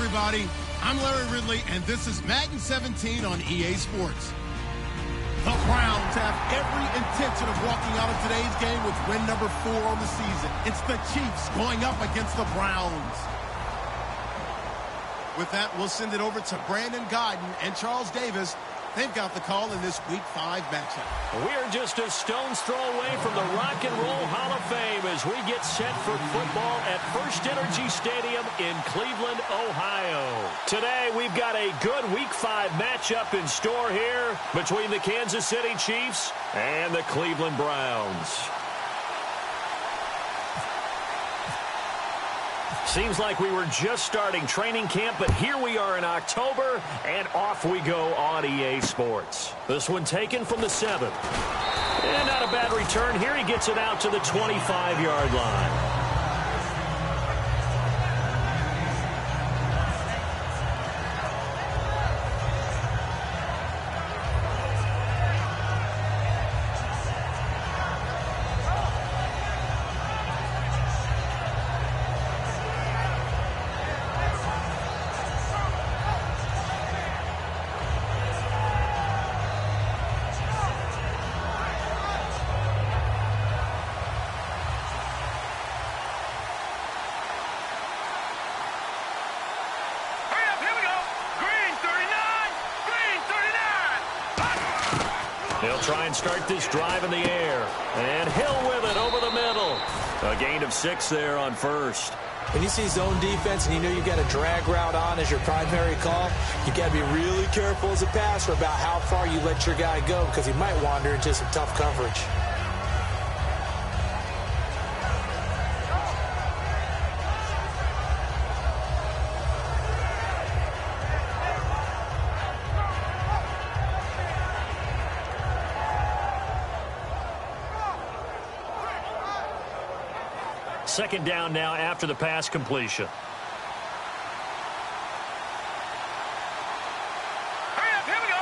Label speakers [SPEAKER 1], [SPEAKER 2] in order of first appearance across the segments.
[SPEAKER 1] everybody. I'm Larry Ridley, and this is Madden 17 on EA Sports. The Browns have every intention of walking out of today's game with win number 4 on the season. It's the Chiefs going up against the Browns. With that, we'll send it over to Brandon Godden and Charles Davis. They've got the call in this Week 5 matchup.
[SPEAKER 2] We're just a stone's throw away from the Rock and Roll Hall of Fame as we get set for football at First Energy Stadium in Cleveland, Ohio. Today, we've got a good Week 5 matchup in store here between the Kansas City Chiefs and the Cleveland Browns. Seems like we were just starting training camp, but here we are in October, and off we go on EA Sports. This one taken from the 7. And not a bad return here. He gets it out to the 25-yard line. He'll try and start this drive in the air. And Hill with it over the middle. A gain of 6 there on first.
[SPEAKER 3] When you see zone defense and you know you've got a drag route on as your primary call, you got to be really careful as a passer about how far you let your guy go because he might wander into some tough coverage.
[SPEAKER 2] Second down now after the pass completion.
[SPEAKER 4] Hurry up, here we go.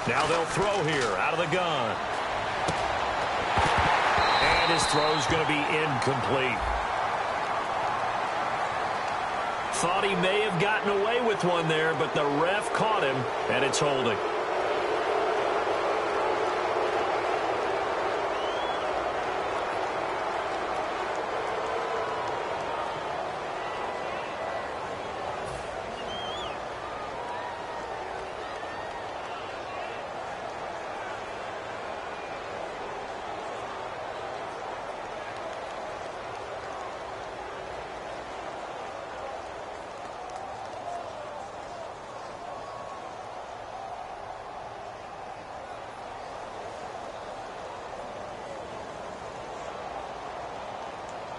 [SPEAKER 4] 3-19.
[SPEAKER 2] Now they'll throw here out of the gun. And his throw's going to be incomplete. Thought he may have gotten away with one there, but the ref caught him, and it's holding.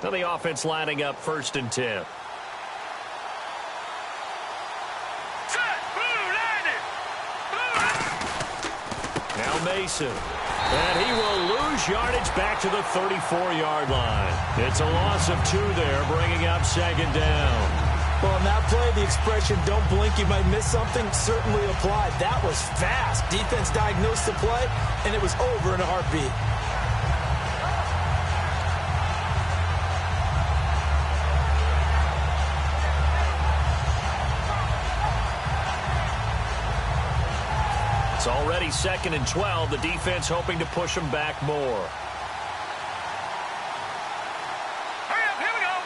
[SPEAKER 2] Now the offense lining up 1st and 10.
[SPEAKER 4] Set. Blue 90.
[SPEAKER 2] Now Mason. And he will lose yardage back to the 34-yard line. It's a loss of 2 there, bringing up 2nd down.
[SPEAKER 3] Well, on that play, the expression, don't blink, you might miss something, certainly applied. That was fast. Defense diagnosed the play, and it was over in a heartbeat.
[SPEAKER 2] It's already 2nd and 12. The defense hoping to push them back more.
[SPEAKER 4] Hurry up, here we go.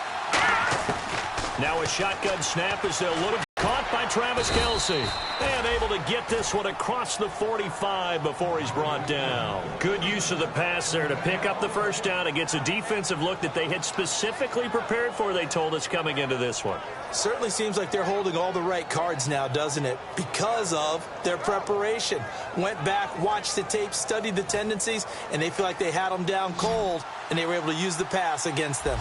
[SPEAKER 2] Now a shotgun snap as they'll look. Caught by Travis Kelce. And able to get this one across the 45 before he's brought down. Good use of the pass there to pick up the 1st down against a defensive look that they had specifically prepared for, they told us, coming into this one.
[SPEAKER 3] Certainly seems like they're holding all the right cards now, doesn't it? Because of their preparation. Went back, watched the tape, studied the tendencies, and they feel like they had them down cold, and they were able to use the pass against them.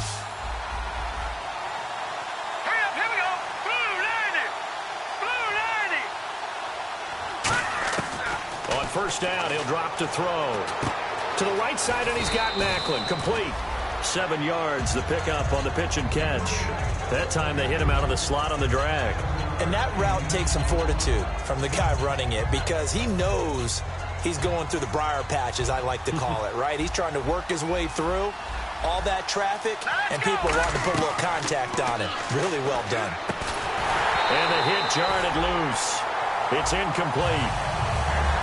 [SPEAKER 4] Hurry up, here we go. Blue 90.
[SPEAKER 2] On 1st down, he'll drop to throw. To the right side, and he's got Macklin. Complete. 7 yards, the pickup on the pitch and catch. That time they hit him out of the slot on the drag.
[SPEAKER 3] And that route takes some fortitude from the guy running it because he knows he's going through the briar patch, as I like to call it, right? He's trying to work his way through. all that traffic, and people wanting to put a little contact on it. Really well done.
[SPEAKER 2] And the hit jarred it loose. It's incomplete.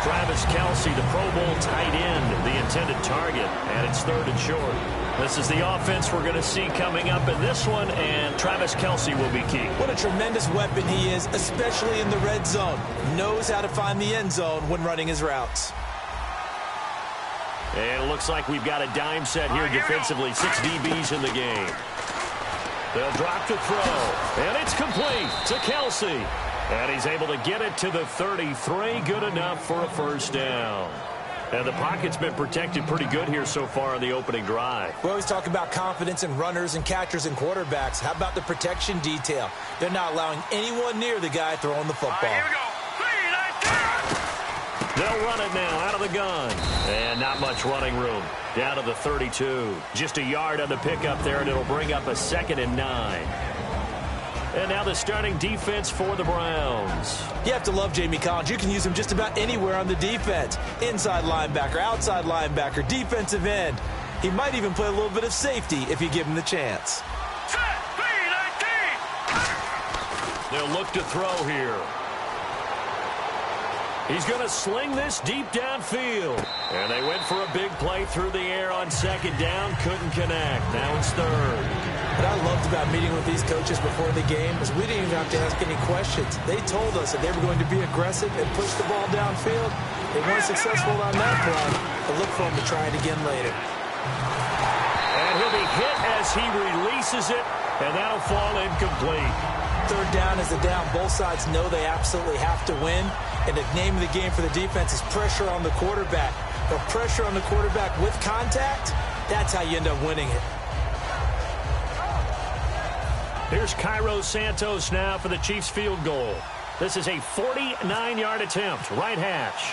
[SPEAKER 2] Travis Kelce, the Pro Bowl tight end, the intended target, and it's 3rd and short. This is the offense we're going to see coming up in this one, and Travis Kelce will be key.
[SPEAKER 3] What a tremendous weapon he is, especially in the red zone. Knows how to find the end zone when running his routes.
[SPEAKER 2] And it looks like we've got a dime set here defensively. 6 DBs in the game. They'll drop to throw, and it's complete to Kelce. And he's able to get it to the 33. Good enough for a first down. And the pocket's been protected pretty good here so far on the opening drive.
[SPEAKER 3] We always talk about confidence in runners and catchers and quarterbacks. How about the protection detail? They're not allowing anyone near the guy throwing the football.
[SPEAKER 4] Here we go. 3, 19.
[SPEAKER 2] They'll run it now out of the gun. And not much running room. Down to the 32. Just a yard on the pickup there, and it'll bring up a 2nd and 9. And now the starting defense for the Browns.
[SPEAKER 3] You have to love Jamie Collins. You can use him just about anywhere on the defense. Inside linebacker, outside linebacker, defensive end. He might even play a little bit of safety if you give him the chance.
[SPEAKER 4] Set. 3, 19.
[SPEAKER 2] They'll look to throw here. He's going to sling this deep downfield. And they went for a big play through the air on 2nd down. Couldn't connect. Now it's 3rd.
[SPEAKER 3] What I loved about meeting with these coaches before the game is we didn't even have to ask any questions. They told us that they were going to be aggressive and push the ball downfield. They weren't successful on that play, but look for them to try it again later.
[SPEAKER 2] And he'll be hit as he releases it, and that'll fall incomplete.
[SPEAKER 3] 3rd down is the down. Both sides know they absolutely have to win, and the name of the game for the defense is pressure on the quarterback. But pressure on the quarterback with contact, that's how you end up winning it.
[SPEAKER 2] Here's Cairo Santos now for the Chiefs field goal. This is a 49-yard attempt, right hash.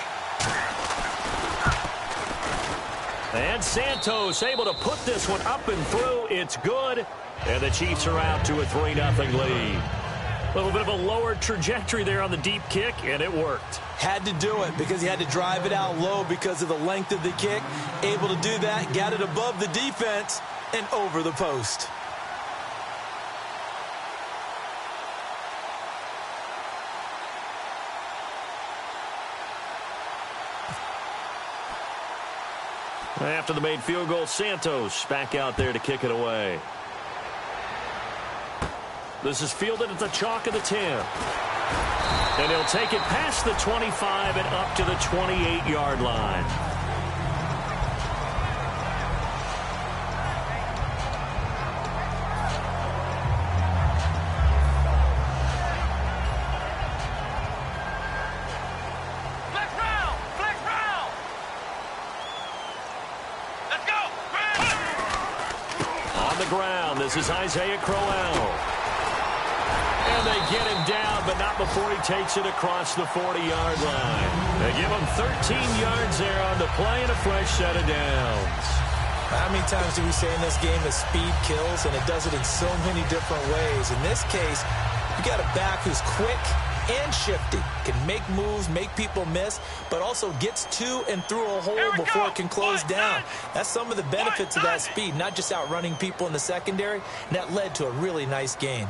[SPEAKER 2] And Santos able to put this one up and through. It's good. And the Chiefs are out to a 3-0 lead. A little bit of a lower trajectory there on the deep kick, and it worked.
[SPEAKER 3] Had to do it because he had to drive it out low because of the length of the kick. Able to do that, got it above the defense and over the post.
[SPEAKER 2] After the made field goal, Santos back out there to kick it away. This is fielded at the chalk of the 10. And he'll take it past the 25 and up to the 28-yard line. This is Isaiah Crowell. And they get him down, but not before he takes it across the 40-yard line. They give him 13 yards there on the play and a fresh set of downs.
[SPEAKER 3] How many times do we say in this game that speed kills, and it does it in so many different ways? In this case, you got a back who's quick and shifty, can make moves, make people miss, but also gets to and through a hole before it can close down. That's some of the benefits of that speed, not just outrunning people in the secondary, and that led to a really nice gain.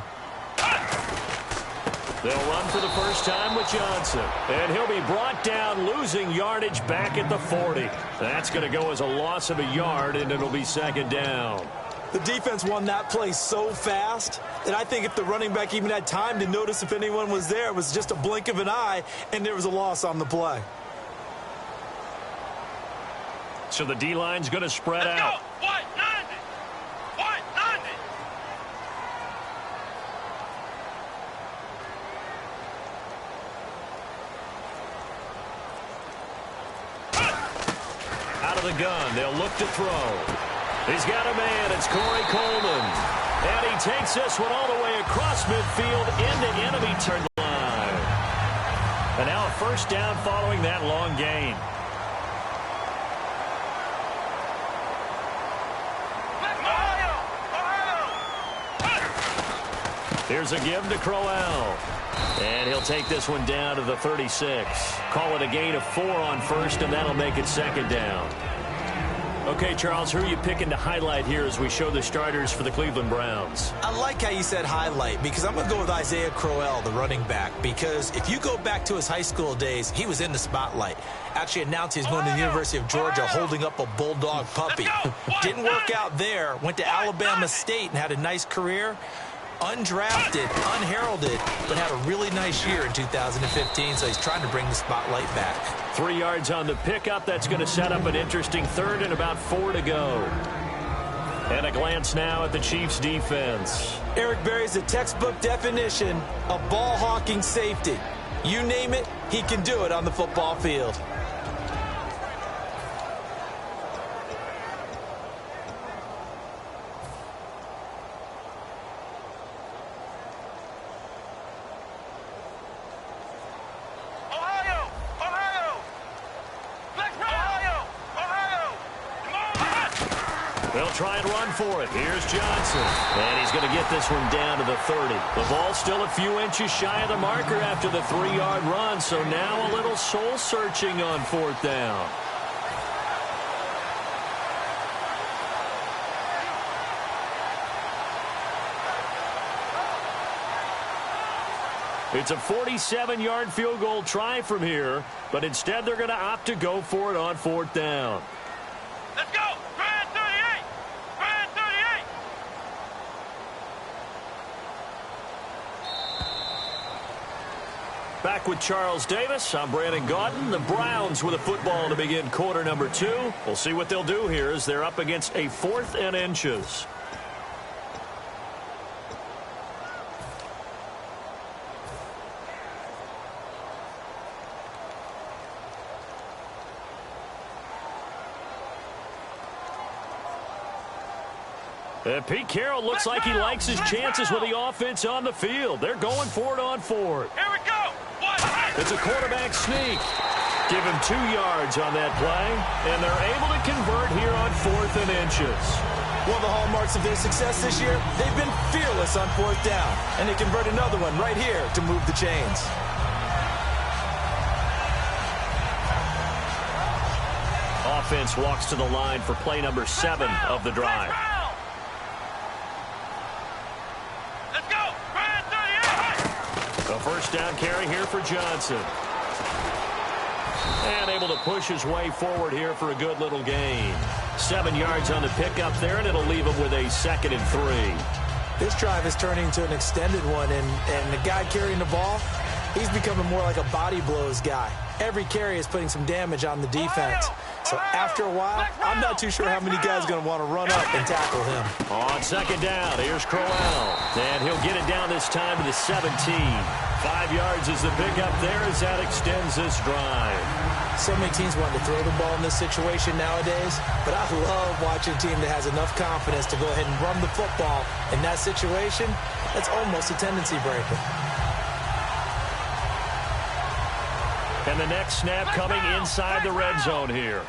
[SPEAKER 2] They'll run for the first time with Johnson, and he'll be brought down, losing yardage back at the 40. That's going to go as a loss of a yard, and it'll be 2nd down.
[SPEAKER 3] The defense won that play so fast that I think if the running back even had time to notice if anyone was there, it was just a blink of an eye, and there was a loss on the play.
[SPEAKER 2] So the D-line's going to spread out.
[SPEAKER 4] Go. White 90. White 90.
[SPEAKER 2] Out of the gun, they'll look to throw. He's got a man. It's Corey Coleman. And he takes this one all the way across midfield into enemy turn line. And now a first down following that long gain. Here's a give to Crowell. And he'll take this one down to the 36. Call it a gain of 4 on first, and that'll make it 2nd down. Okay, Charles, who are you picking to highlight here as we show the starters for the Cleveland Browns?
[SPEAKER 3] I like how you said highlight because I'm going to go with Isaiah Crowell, the running back, because if you go back to his high school days, he was in the spotlight. Actually announced he's going to the University of Georgia holding up a bulldog puppy. Didn't work out there. Went to Alabama State and had a nice career. Undrafted, unheralded, but had a really nice year in 2015, so he's trying to bring the spotlight back.
[SPEAKER 2] 3 yards on the pickup. That's going to set up an interesting third and about 4 to go. And a glance now at the Chiefs' defense.
[SPEAKER 3] Eric Berry's the textbook definition of ball-hawking safety. You name it, he can do it on the football field.
[SPEAKER 2] They'll try and run for it. Here's Johnson. And he's going to get this one down to the 30. The ball's still a few inches shy of the marker after the 3-yard run, so now a little soul-searching on 4th down. It's a 47-yard field goal try from here, but instead they're going to opt to go for it on 4th down.
[SPEAKER 4] Let's go! Grand 38! Grand 38!
[SPEAKER 2] Back with Charles Davis, I'm Brandon Gaudin. The Browns with a football to begin quarter number 2. We'll see what they'll do here as they're up against a 4th and inches. Pete Carroll looks like he likes his chances with the offense on the field. They're going for it on 4th.
[SPEAKER 4] Here we go!
[SPEAKER 2] It's a quarterback sneak. Give him 2 yards on that play, and they're able to convert here on 4th and inches.
[SPEAKER 3] One of the hallmarks of their success this year, they've been fearless on 4th down, and they convert another one right here to move the chains.
[SPEAKER 2] Offense walks to the line for play number 7 of the drive. A first down carry here for Johnson. And able to push his way forward here for a good little gain. 7 yards on the pickup there, and it'll leave him with a 2nd and 3.
[SPEAKER 3] This drive is turning into an extended one, and the guy carrying the ball, he's becoming more like a body blows guy. Every carry is putting some damage on the defense. So after a while, I'm not too sure how many guys are going to want to run up and tackle him.
[SPEAKER 2] On 2nd down, here's Crowell. And he'll get it down this time to the 17. 5 yards is the pickup there as that extends this drive.
[SPEAKER 3] So many teams want to throw the ball in this situation nowadays, but I love watching a team that has enough confidence to go ahead and run the football. In that situation, that's almost a tendency breaker.
[SPEAKER 2] And the next snap coming inside the red zone here.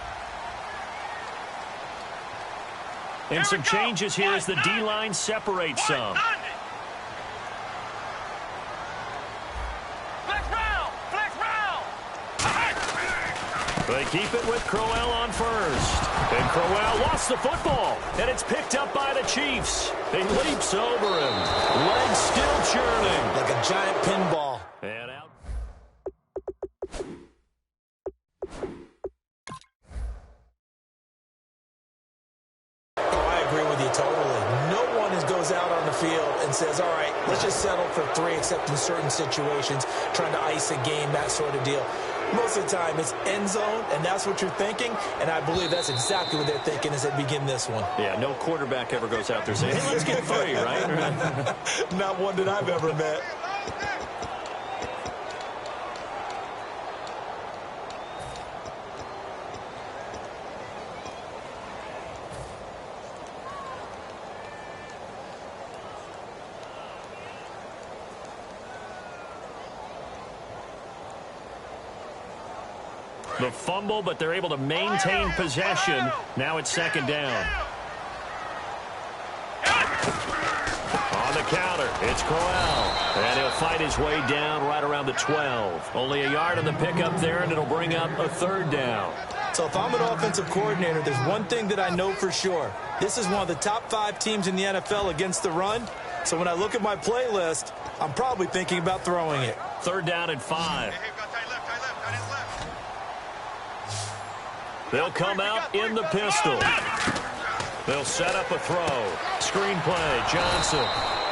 [SPEAKER 2] And some changes here as the D-line separates some. They keep it with Crowell on first. And Crowell lost the football. And it's picked up by the Chiefs. He leaps over him. Legs still churning.
[SPEAKER 3] Like a giant pinball.
[SPEAKER 2] And out.
[SPEAKER 3] Out on the field and says, all right, let's just settle for 3 except in certain situations, trying to ice a game, that sort of deal. Most of the time it's end zone, and that's what you're thinking, and I believe that's exactly what they're thinking as they begin this one.
[SPEAKER 2] Yeah, no quarterback ever goes out there saying, hey, let's get 3, right?
[SPEAKER 3] Not one that I've ever met.
[SPEAKER 2] The fumble, but they're able to maintain possession. Now it's 2nd down. On the counter, it's Crowell. And he'll fight his way down right around the 12. Only a yard on the pickup there, and it'll bring up a 3rd down.
[SPEAKER 3] So if I'm an offensive coordinator, there's one thing that I know for sure. This is one of the top 5 teams in the NFL against the run. So when I look at my playlist, I'm probably thinking about throwing it.
[SPEAKER 2] 3rd down and 5. They'll come out in the pistol. They'll set up a throw. Screen play, Johnson.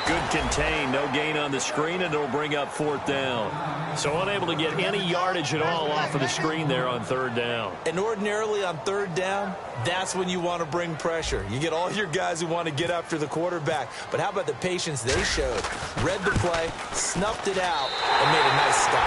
[SPEAKER 2] Good contain, no gain on the screen, and it'll bring up 4th down. So unable to get any yardage at all off of the screen there on 3rd down.
[SPEAKER 3] And ordinarily on 3rd down, that's when you want to bring pressure. You get all your guys who want to get after the quarterback. But how about the patience they showed? Read the play, snuffed it out, and made a nice stop.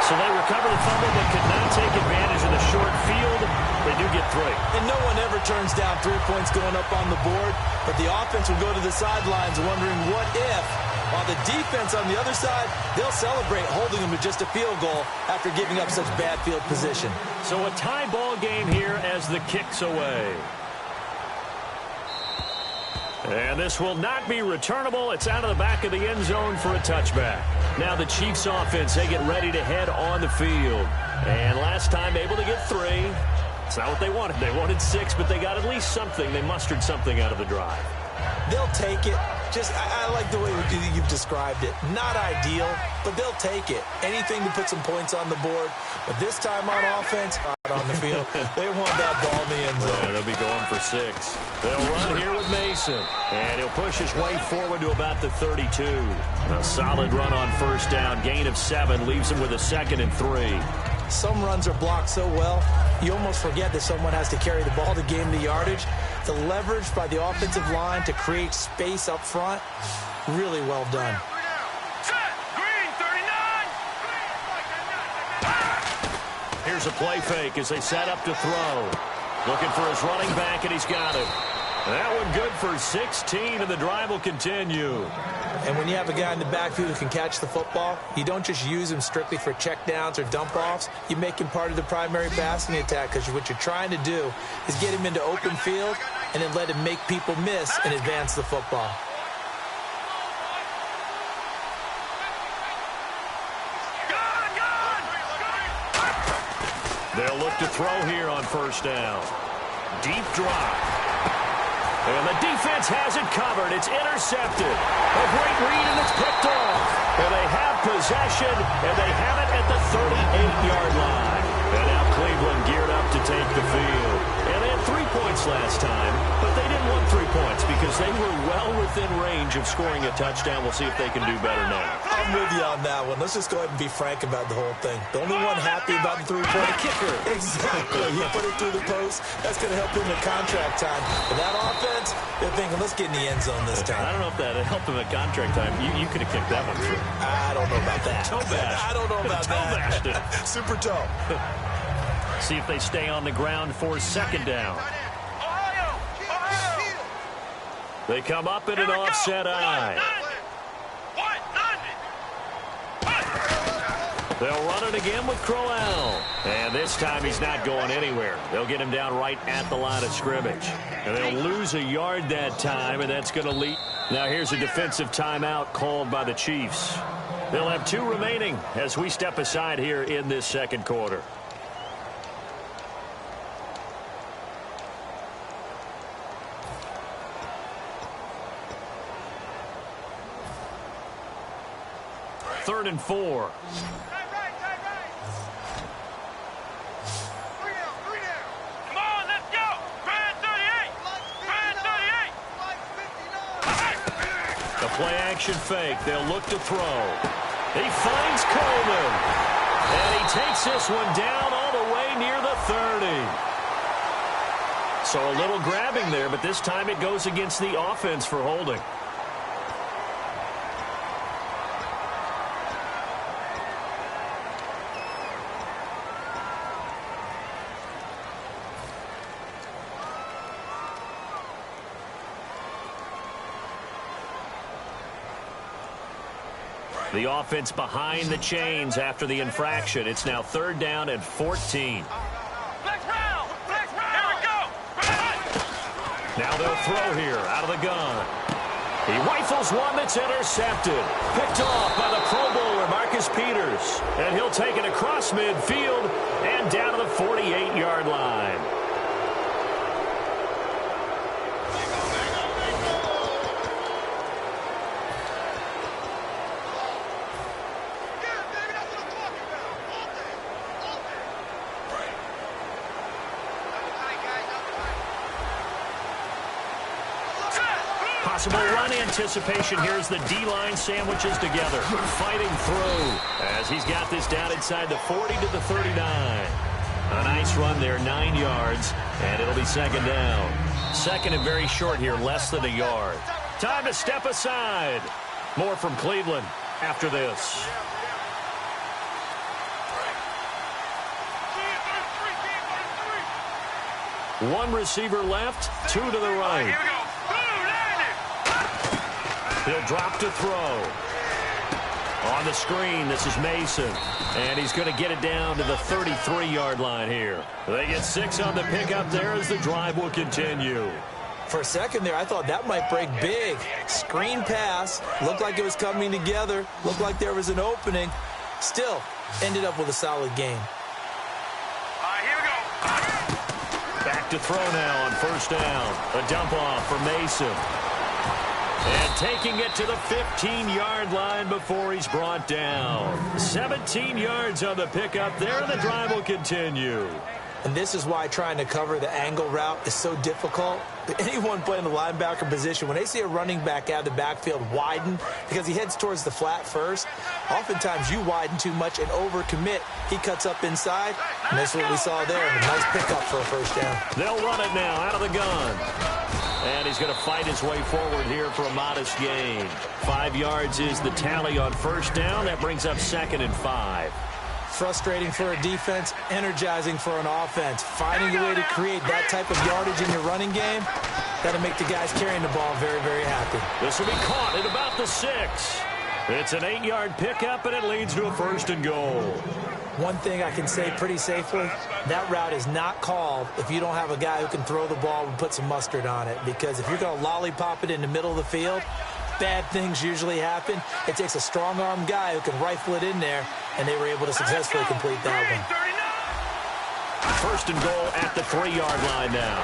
[SPEAKER 2] So they recover the fumble but could not take advantage of the short field. They do get 3.
[SPEAKER 3] And no one ever turns down 3 points going up on the board, but the offense will go to the sidelines wondering what if, while the defense on the other side, they'll celebrate holding them to just a field goal after giving up such bad field position.
[SPEAKER 2] So a tie ball game here as the kick's away. And this will not be returnable. It's out of the back of the end zone for a touchback. Now the Chiefs offense, they get ready to head on the field. And last time able to get 3. It's not what they wanted. They wanted 6, but they got at least something. They mustered something out of the drive.
[SPEAKER 3] They'll take it. I like the way you've described it. Not ideal, but they'll take it. Anything to put some points on the board. But this time on offense, on the field, they want that ball in the end zone.
[SPEAKER 2] Yeah, they'll be going for 6. They'll run here with Mason. And he'll push his way forward to about the 32. A solid run on 1st down. Gain of 7 leaves him with a 2nd and 3.
[SPEAKER 3] Some runs are blocked so well, you almost forget that someone has to carry the ball to gain the yardage. The leverage by the offensive line to create space up front, really well done.
[SPEAKER 2] Here's a play fake as they set up to throw. Looking for his running back, and he's got it. That one good for 16, and the drive will continue.
[SPEAKER 3] And when you have a guy in the backfield who can catch the football, you don't just use him strictly for checkdowns or dump-offs. You make him part of the primary passing attack, because what you're trying to do is get him into open field and then let him make people miss and advance the football.
[SPEAKER 2] They'll look to throw here on 1st down. Deep drop. And the defense has it covered. It's intercepted. A great read, and it's picked off. And they have possession, and they have it at the 38-yard line. And now Cleveland geared up to take the field. And they had 3 points last time, but they didn't want 3 points because they were well within range of scoring a touchdown. We'll see if they can do better now.
[SPEAKER 3] I'm with you on that one. Let's just go ahead and be frank about the whole thing. The only one happy about the 3-point
[SPEAKER 2] kicker.
[SPEAKER 3] Exactly. He put it through the post. That's going to help him in contract time. But that offense, they're thinking, let's get in the end zone this time.
[SPEAKER 2] I don't know if that helped him at contract time. You could have kicked that one through.
[SPEAKER 3] I don't know about that.
[SPEAKER 2] Toe bash.
[SPEAKER 3] I don't know about
[SPEAKER 2] toe
[SPEAKER 3] that.
[SPEAKER 2] Bashed it.
[SPEAKER 3] Super toe.
[SPEAKER 2] See if they stay on the ground for 2nd down. They come up in an offset eye. They'll run it again with Crowell. And this time he's not going anywhere. They'll get him down right at the line of scrimmage. And they'll lose a yard that time, and that's going to lead. Now here's a defensive timeout called by the Chiefs. They'll have 2 remaining as we step aside here in this 2nd quarter. Third and 4.
[SPEAKER 4] Come on, let's go. Brand 38. Brand 38.
[SPEAKER 2] The play action fake. They'll look to throw. He finds Coleman. And he takes this one down all the way near the 30. So a little grabbing there, but this time it goes against the offense for holding. The offense behind the chains after the infraction. It's now 3rd down and 14.
[SPEAKER 4] Flex round. Flex round. Here we go.
[SPEAKER 2] Now they'll throw here out of the gun. He rifles one that's intercepted. Picked off by the Pro Bowl receiver, Marcus Peters. And he'll take it across midfield and down to the 48-yard line. Possible run anticipation here as the D-line sandwiches together. Fighting through as he's got this down inside the 40 to the 39. A nice run there, 9 yards, and it'll be second down. Second and very short here, less than a yard. Time to step aside. More from Cleveland after this. One receiver left, 2 to the right. He'll drop to throw. On the screen, this is Mason. And he's going to get it down to the 33-yard line here. They get 6 on the pickup there as the drive will continue.
[SPEAKER 3] For a second there, I thought that might break big. Screen pass. Looked like it was coming together. Looked like there was an opening. Still, ended up with a solid game.
[SPEAKER 4] Here we go.
[SPEAKER 2] Back to throw now on first down. A dump off for Mason. And taking it to the 15-yard line before he's brought down. 17 yards on the pickup there, and the drive will continue.
[SPEAKER 3] And this is why trying to cover the angle route is so difficult. Anyone playing the linebacker position, when they see a running back out of the backfield widen, because he heads towards the flat first, oftentimes you widen too much and overcommit. He cuts up inside, and that's what we saw there. A nice pickup for a first down.
[SPEAKER 2] They'll run it now out of the gun. And he's going to fight his way forward here for a modest gain. 5 yards is the tally on first down. That brings up second and 5.
[SPEAKER 3] Frustrating for a defense, energizing for an offense. Finding a way to create that type of yardage in your running game, that'll make the guys carrying the ball very, very happy.
[SPEAKER 2] This will be caught at about the 6. It's an 8-yard pickup, and it leads to a first and goal.
[SPEAKER 3] One thing I can say pretty safely, that route is not called if you don't have a guy who can throw the ball and put some mustard on it. Because if you're going to lollipop it in the middle of the field, bad things usually happen. It takes a strong-arm guy who can rifle it in there, and they were able to successfully complete that one.
[SPEAKER 2] First and goal at the 3-yard line now.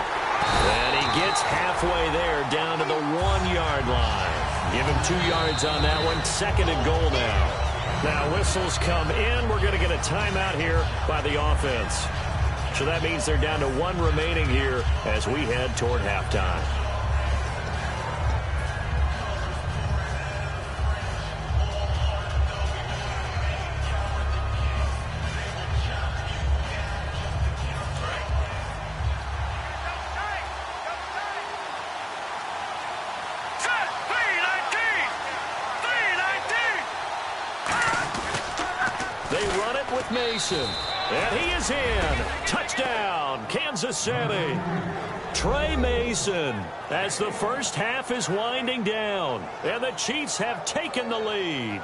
[SPEAKER 2] And he gets halfway there down to the 1-yard line. Give him 2 yards on that one. Second and goal now. Now whistles come in. We're going to get a timeout here by the offense. So that means they're down to 1 remaining here as we head toward halftime. Mason, and he is in. Touchdown, Kansas City. Trey Mason, as the first half is winding down, and the Chiefs have taken the lead.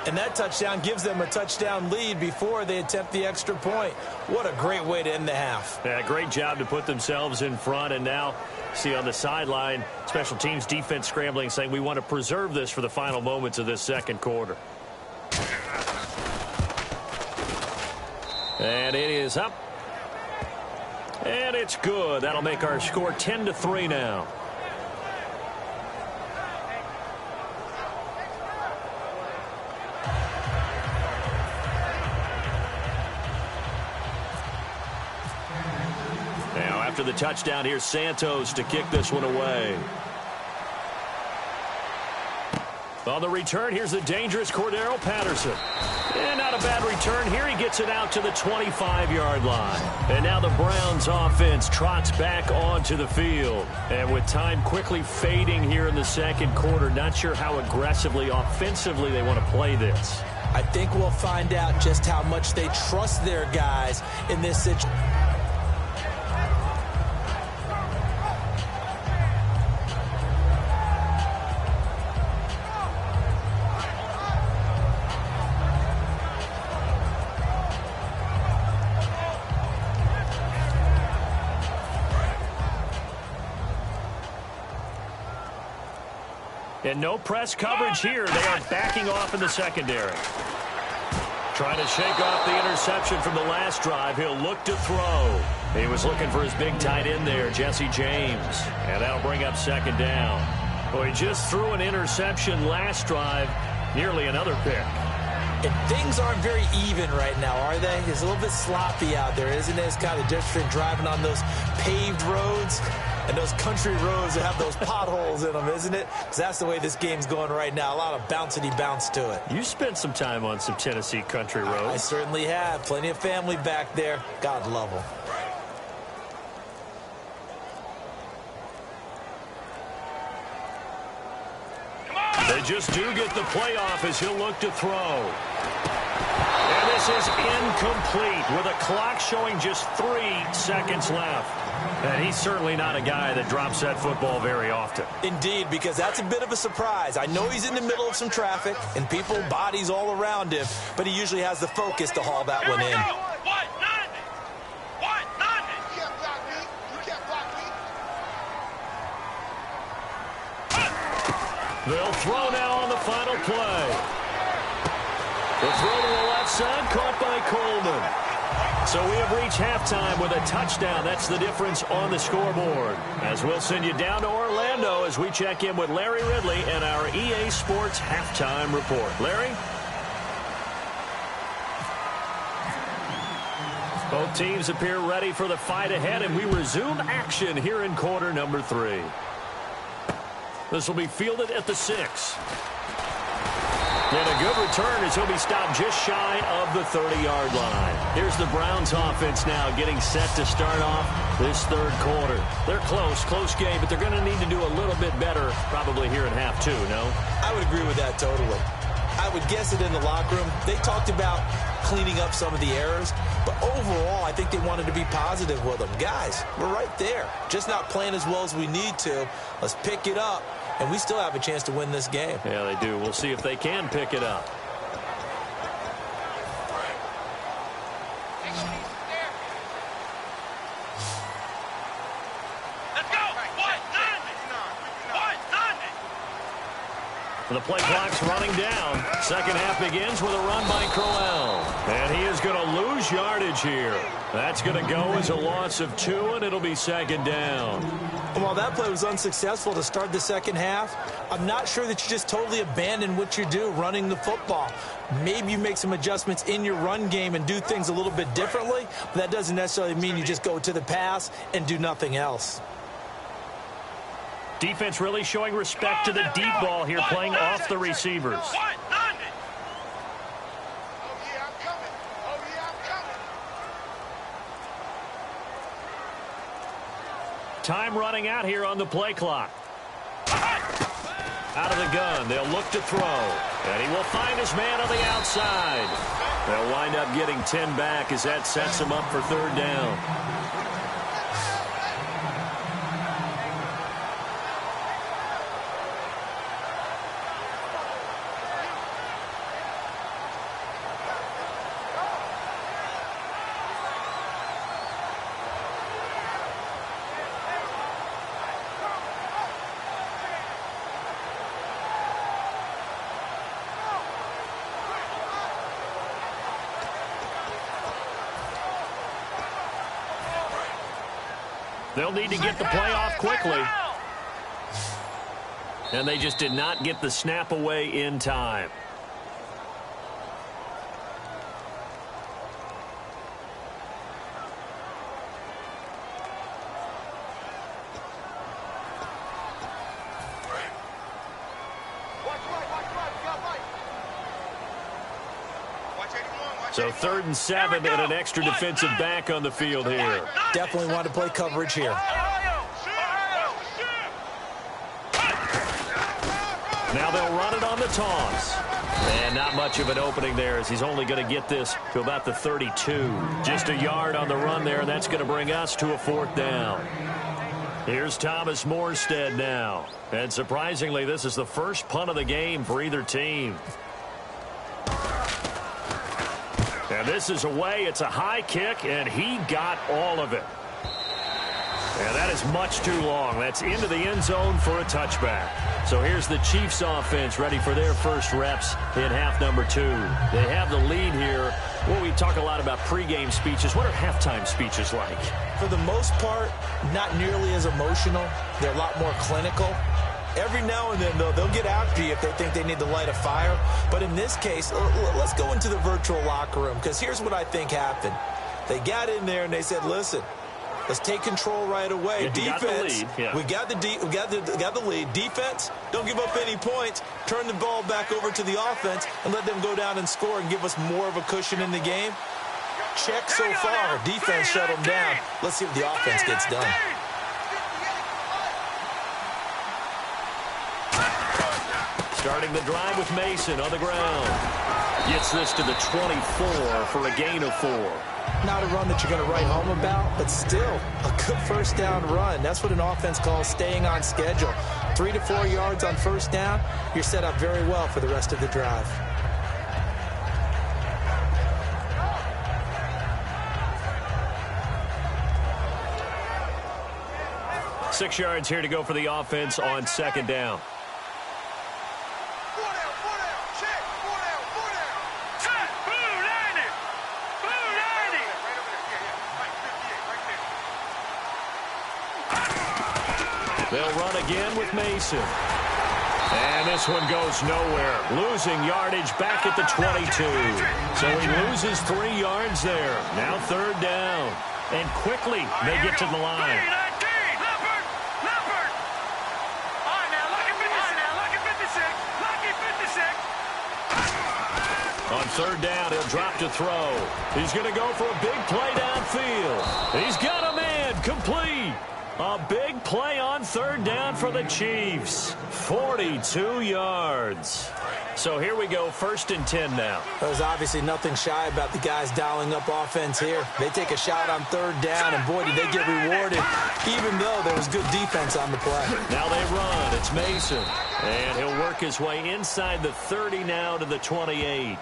[SPEAKER 3] And that touchdown gives them a touchdown lead before they attempt the extra point. What a great way to end the half.
[SPEAKER 2] Yeah, great job to put themselves in front, and now see on the sideline, special teams defense scrambling, saying we want to preserve this for the final moments of this second quarter. And it is up. And it's good. That'll make our score 10-3 now. Now after the touchdown, here's Santos to kick this one away. On the return, here's the dangerous Cordero Patterson. And not a bad return here. He gets it out to the 25-yard line. And now the Browns offense trots back onto the field. And with time quickly fading here in the second quarter, not sure how aggressively, offensively they want to play this.
[SPEAKER 3] I think we'll find out just how much they trust their guys in this situation.
[SPEAKER 2] And no press coverage here. They are backing off in the secondary. Trying to shake off the interception from the last drive. He'll look to throw. He was looking for his big tight end there, Jesse James. And that'll bring up second down. Well, he just threw an interception last drive. Nearly another pick.
[SPEAKER 3] And things aren't very even right now, are they? It's a little bit sloppy out there, isn't it? It's kind of different driving on those paved roads and those country roads that have those potholes in them, isn't it? Because that's the way this game's going right now. A lot of bouncy bounce to it.
[SPEAKER 2] You spent some time on some Tennessee country roads.
[SPEAKER 3] I certainly have. Plenty of family back there. God love them.
[SPEAKER 2] They just do get the playoff as he'll look to throw. And this is incomplete with a clock showing just 3 seconds left. And he's certainly not a guy that drops that football very often.
[SPEAKER 3] Indeed, because that's a bit of a surprise. I know he's in the middle of some traffic and people, bodies all around him, but he usually has the focus to haul that one in.
[SPEAKER 2] They'll throw now on the final play. The throw to the left side, caught by Coleman. So we have reached halftime with a touchdown. That's the difference on the scoreboard. As we'll send you down to Orlando as we check in with Larry Ridley and our EA Sports halftime report. Larry? Both teams appear ready for the fight ahead, and we resume action here in quarter number 3. This will be fielded at the 6. And a good return as he'll be stopped just shy of the 30-yard line. Here's the Browns offense now getting set to start off this third quarter. They're close game, but they're going to need to do a little bit better probably here in half 2, no?
[SPEAKER 3] I would agree with that totally. I would guess it in the locker room. They talked about cleaning up some of the errors, but overall, I think they wanted to be positive with them. Guys, we're right there. Just not playing as well as we need to. Let's pick it up, and we still have a chance to win this game.
[SPEAKER 2] Yeah, they do. We'll see if they can pick it up. The play clock's running down. Second half begins with a run by Crowell. And he is going to lose yardage here. That's going to go as a loss of 2, and it'll be second down.
[SPEAKER 3] While that play was unsuccessful to start the second half, I'm not sure that you just totally abandon what you do running the football. Maybe you make some adjustments in your run game and do things a little bit differently, but that doesn't necessarily mean you just go to the pass and do nothing else.
[SPEAKER 2] Defense really showing respect to the deep ball here, playing off the receivers. Time running out here on the play clock. Out of the gun, they'll look to throw. And he will find his man on the outside. They'll wind up getting 10 back as that sets him up for third down. They'll need to get the play off quickly. And they just did not get the snap away in time. So 3rd and 7 and an extra defensive back on the field here.
[SPEAKER 3] Definitely want to play coverage here.
[SPEAKER 2] Now they'll run it on the toss. And not much of an opening there as he's only going to get this to about the 32. Just a yard on the run there, and that's going to bring us to a 4th down. Here's Thomas Morstead now. And surprisingly, this is the first punt of the game for either team. And this is away. It's a high kick, and he got all of it. And that is much too long. That's into the end zone for a touchback. So here's the Chiefs offense ready for their first reps in half number 2. They have the lead here. Well, we talk a lot about pregame speeches. What are halftime speeches like?
[SPEAKER 3] For the most part, not nearly as emotional. They're a lot more clinical. Every now and then, though, they'll get after you if they think they need to light a fire. But in this case, let's go into the virtual locker room, because here's what I think happened. They got in there and they said, listen, let's take control right away.
[SPEAKER 2] Yeah,
[SPEAKER 3] Defense,
[SPEAKER 2] we
[SPEAKER 3] got the lead. Defense, don't give up any points. Turn the ball back over to the offense and let them go down and score and give us more of a cushion in the game. Check so far. Defense shut them down. Let's see what the offense gets done.
[SPEAKER 2] Starting the drive with Mason on the ground. Gets this to the 24 for a gain of 4.
[SPEAKER 3] Not a run that you're going to write home about, but still a good first down run. That's what an offense calls staying on schedule. 3 to 4 yards on first down, you're set up very well for the rest of the drive.
[SPEAKER 2] Six yards here to go for the offense on second down. They'll run again with Mason. And this one goes nowhere. Losing yardage back at the 22. So he loses 3 yards there. Now third down. And quickly they get to the line. On third down, he'll drop to throw. He's going to go for a big play downfield. He's got a man complete. A big play on third down for the Chiefs. 42 yards. So here we go, 1st and 10 now.
[SPEAKER 3] There's obviously nothing shy about the guys dialing up offense here. They take a shot on third down, and boy, did they get rewarded, even though there was good defense on the play.
[SPEAKER 2] Now they run. It's Mason. And he'll work his way inside the 30 now to the 28.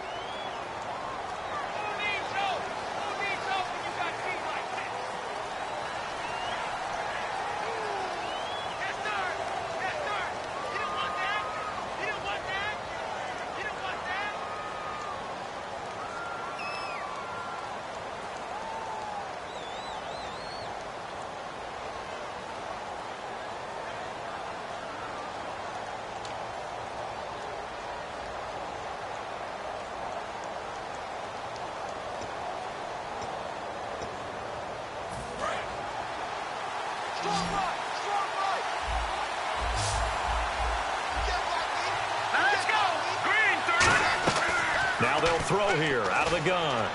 [SPEAKER 2] Now they'll throw here out of the gun.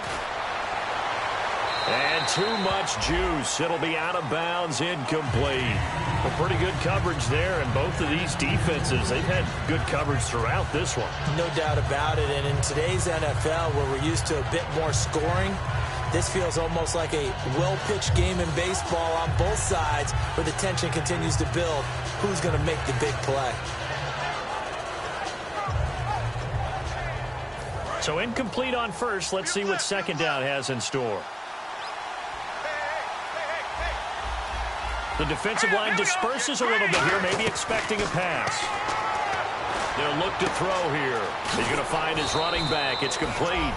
[SPEAKER 2] And too much juice. It'll be out of bounds, incomplete. Well, pretty good coverage there, and both of these defenses, they've had good coverage throughout this one.
[SPEAKER 3] No doubt about it, and in today's NFL, where we're used to a bit more scoring, this feels almost like a well-pitched game in baseball on both sides, where the tension continues to build. Who's going to make the big play?
[SPEAKER 2] So incomplete on first. Let's see what second down has in store. The defensive line disperses a little bit here, maybe expecting a pass. They'll look to throw here. He's going to find his running back. It's complete.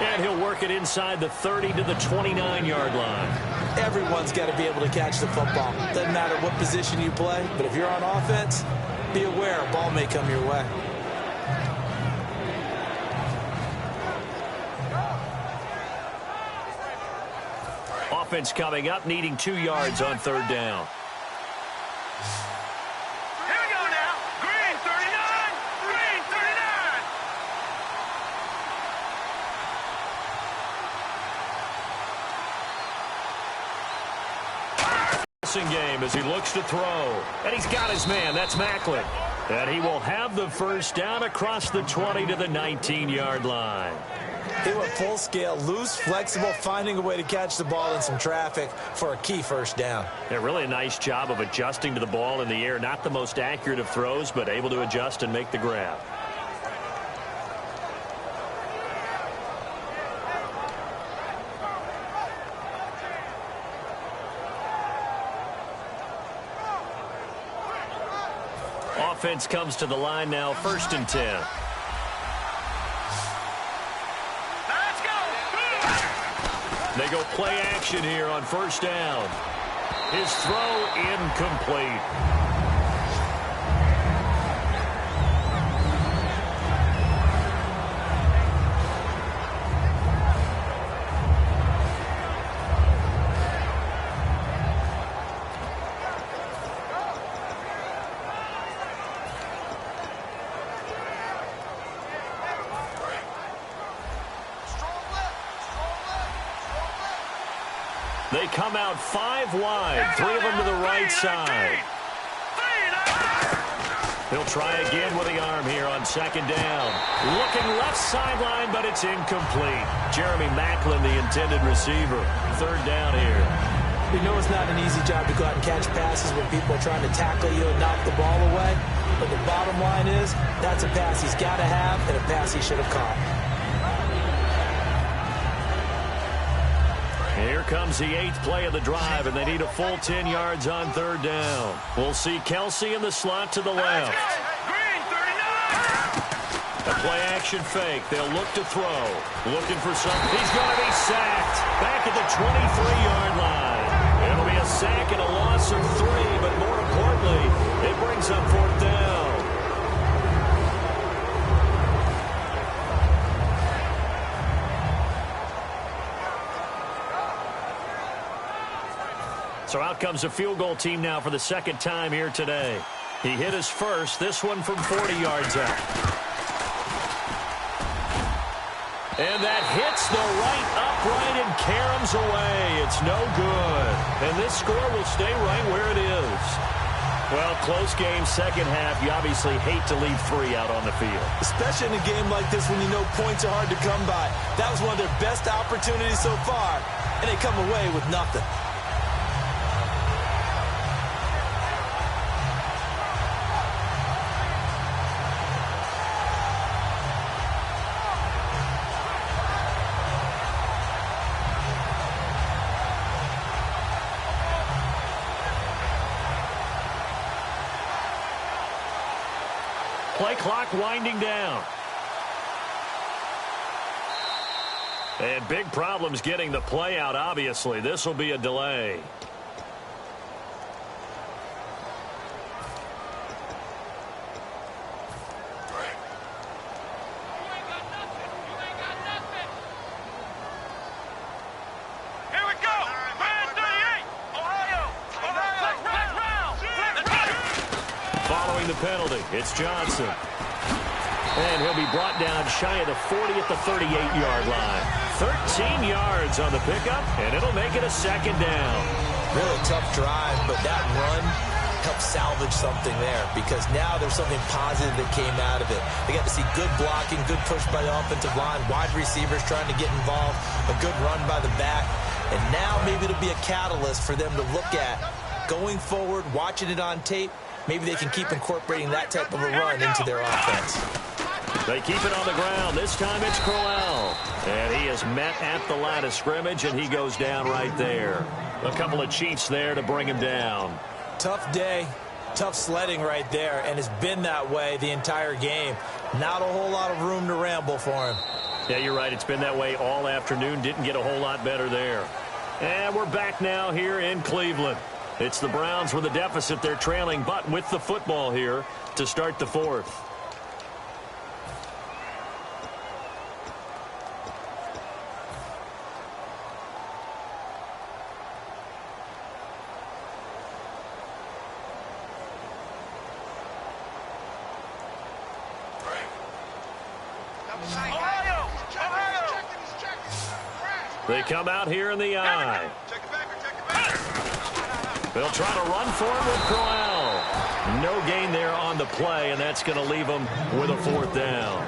[SPEAKER 2] And he'll work it inside the 30 to the 29-yard line.
[SPEAKER 3] Everyone's got to be able to catch the football. Doesn't matter what position you play, but if you're on offense, be aware a ball may come your way.
[SPEAKER 2] Offense coming up, needing 2 yards on third down.
[SPEAKER 4] Here we go now. Green 39. Green 39.
[SPEAKER 2] Passing game as he looks to throw. And he's got his man. That's Macklin. And he will have the first down across the 20 to the 19-yard line.
[SPEAKER 3] They went full scale, loose, flexible, finding a way to catch the ball in some traffic for a key first down.
[SPEAKER 2] Yeah, really a nice job of adjusting to the ball in the air. Not the most accurate of throws, but able to adjust and make the grab. offense comes to the line now, 1st and 10.
[SPEAKER 4] Let's go.
[SPEAKER 2] They go play action here on 1st down. His throw incomplete. They come out 5 wide, 3 of them to the right side. He'll try again with the arm here on 2nd down. Looking left sideline, but it's incomplete. Jeremy Maclin, the intended receiver. 3rd down here.
[SPEAKER 3] You know it's not an easy job to go out and catch passes when people are trying to tackle you and knock the ball away. But the bottom line is, that's a pass he's got to have and a pass he should have caught.
[SPEAKER 2] Here comes the 8th play of the drive, and they need a full 10 yards on 3rd down. We'll see Kelsey in the slot to the left.
[SPEAKER 4] Green, 39.
[SPEAKER 2] A play-action fake. They'll look to throw. Looking for something. He's going to be sacked. Back at the 23-yard line. It'll be a sack and a loss of 3, but more importantly, it brings up 4th down. So out comes a field goal team now for the 2nd time here today. He hit his first, this one from 40 yards out. And that hits the right upright and caroms away. It's no good. And this score will stay right where it is. Well, close game, 2nd half. You obviously hate to leave 3 out on the field.
[SPEAKER 3] Especially in a game like this when you know points are hard to come by. That was one of their best opportunities so far, and they come away with nothing.
[SPEAKER 2] Play clock winding down. And big problems getting the play out, obviously. This will be a delay.
[SPEAKER 4] Here we go. Man 38. Ohio.
[SPEAKER 2] Following the penalty, it's Johnson. And he'll be brought down shy of the 40 at the 38-yard line. 13 yards on the pickup, and it'll make it a 2nd down.
[SPEAKER 3] Really tough drive, but that run helped salvage something there because now there's something positive that came out of it. They got to see good blocking, good push by the offensive line, wide receivers trying to get involved, a good run by the back, and now maybe it'll be a catalyst for them to look at going forward, watching it on tape. Maybe they can keep incorporating that type of a run into their offense.
[SPEAKER 2] They keep it on the ground. This time it's Crowell. And he is met at the line of scrimmage, and he goes down right there. A couple of Chiefs there to bring him down.
[SPEAKER 3] Tough day, tough sledding right there, and it's been that way the entire game. Not a whole lot of room to ramble for him.
[SPEAKER 2] Yeah, you're right. It's been that way all afternoon. Didn't get a whole lot better there. And we're back now here in Cleveland. It's the Browns with a deficit. They're trailing, but with the football here to start the 4th. They come out here in the eye. They'll try to run for it with Crowell. No gain there on the play, and that's going to leave them with a 4th down.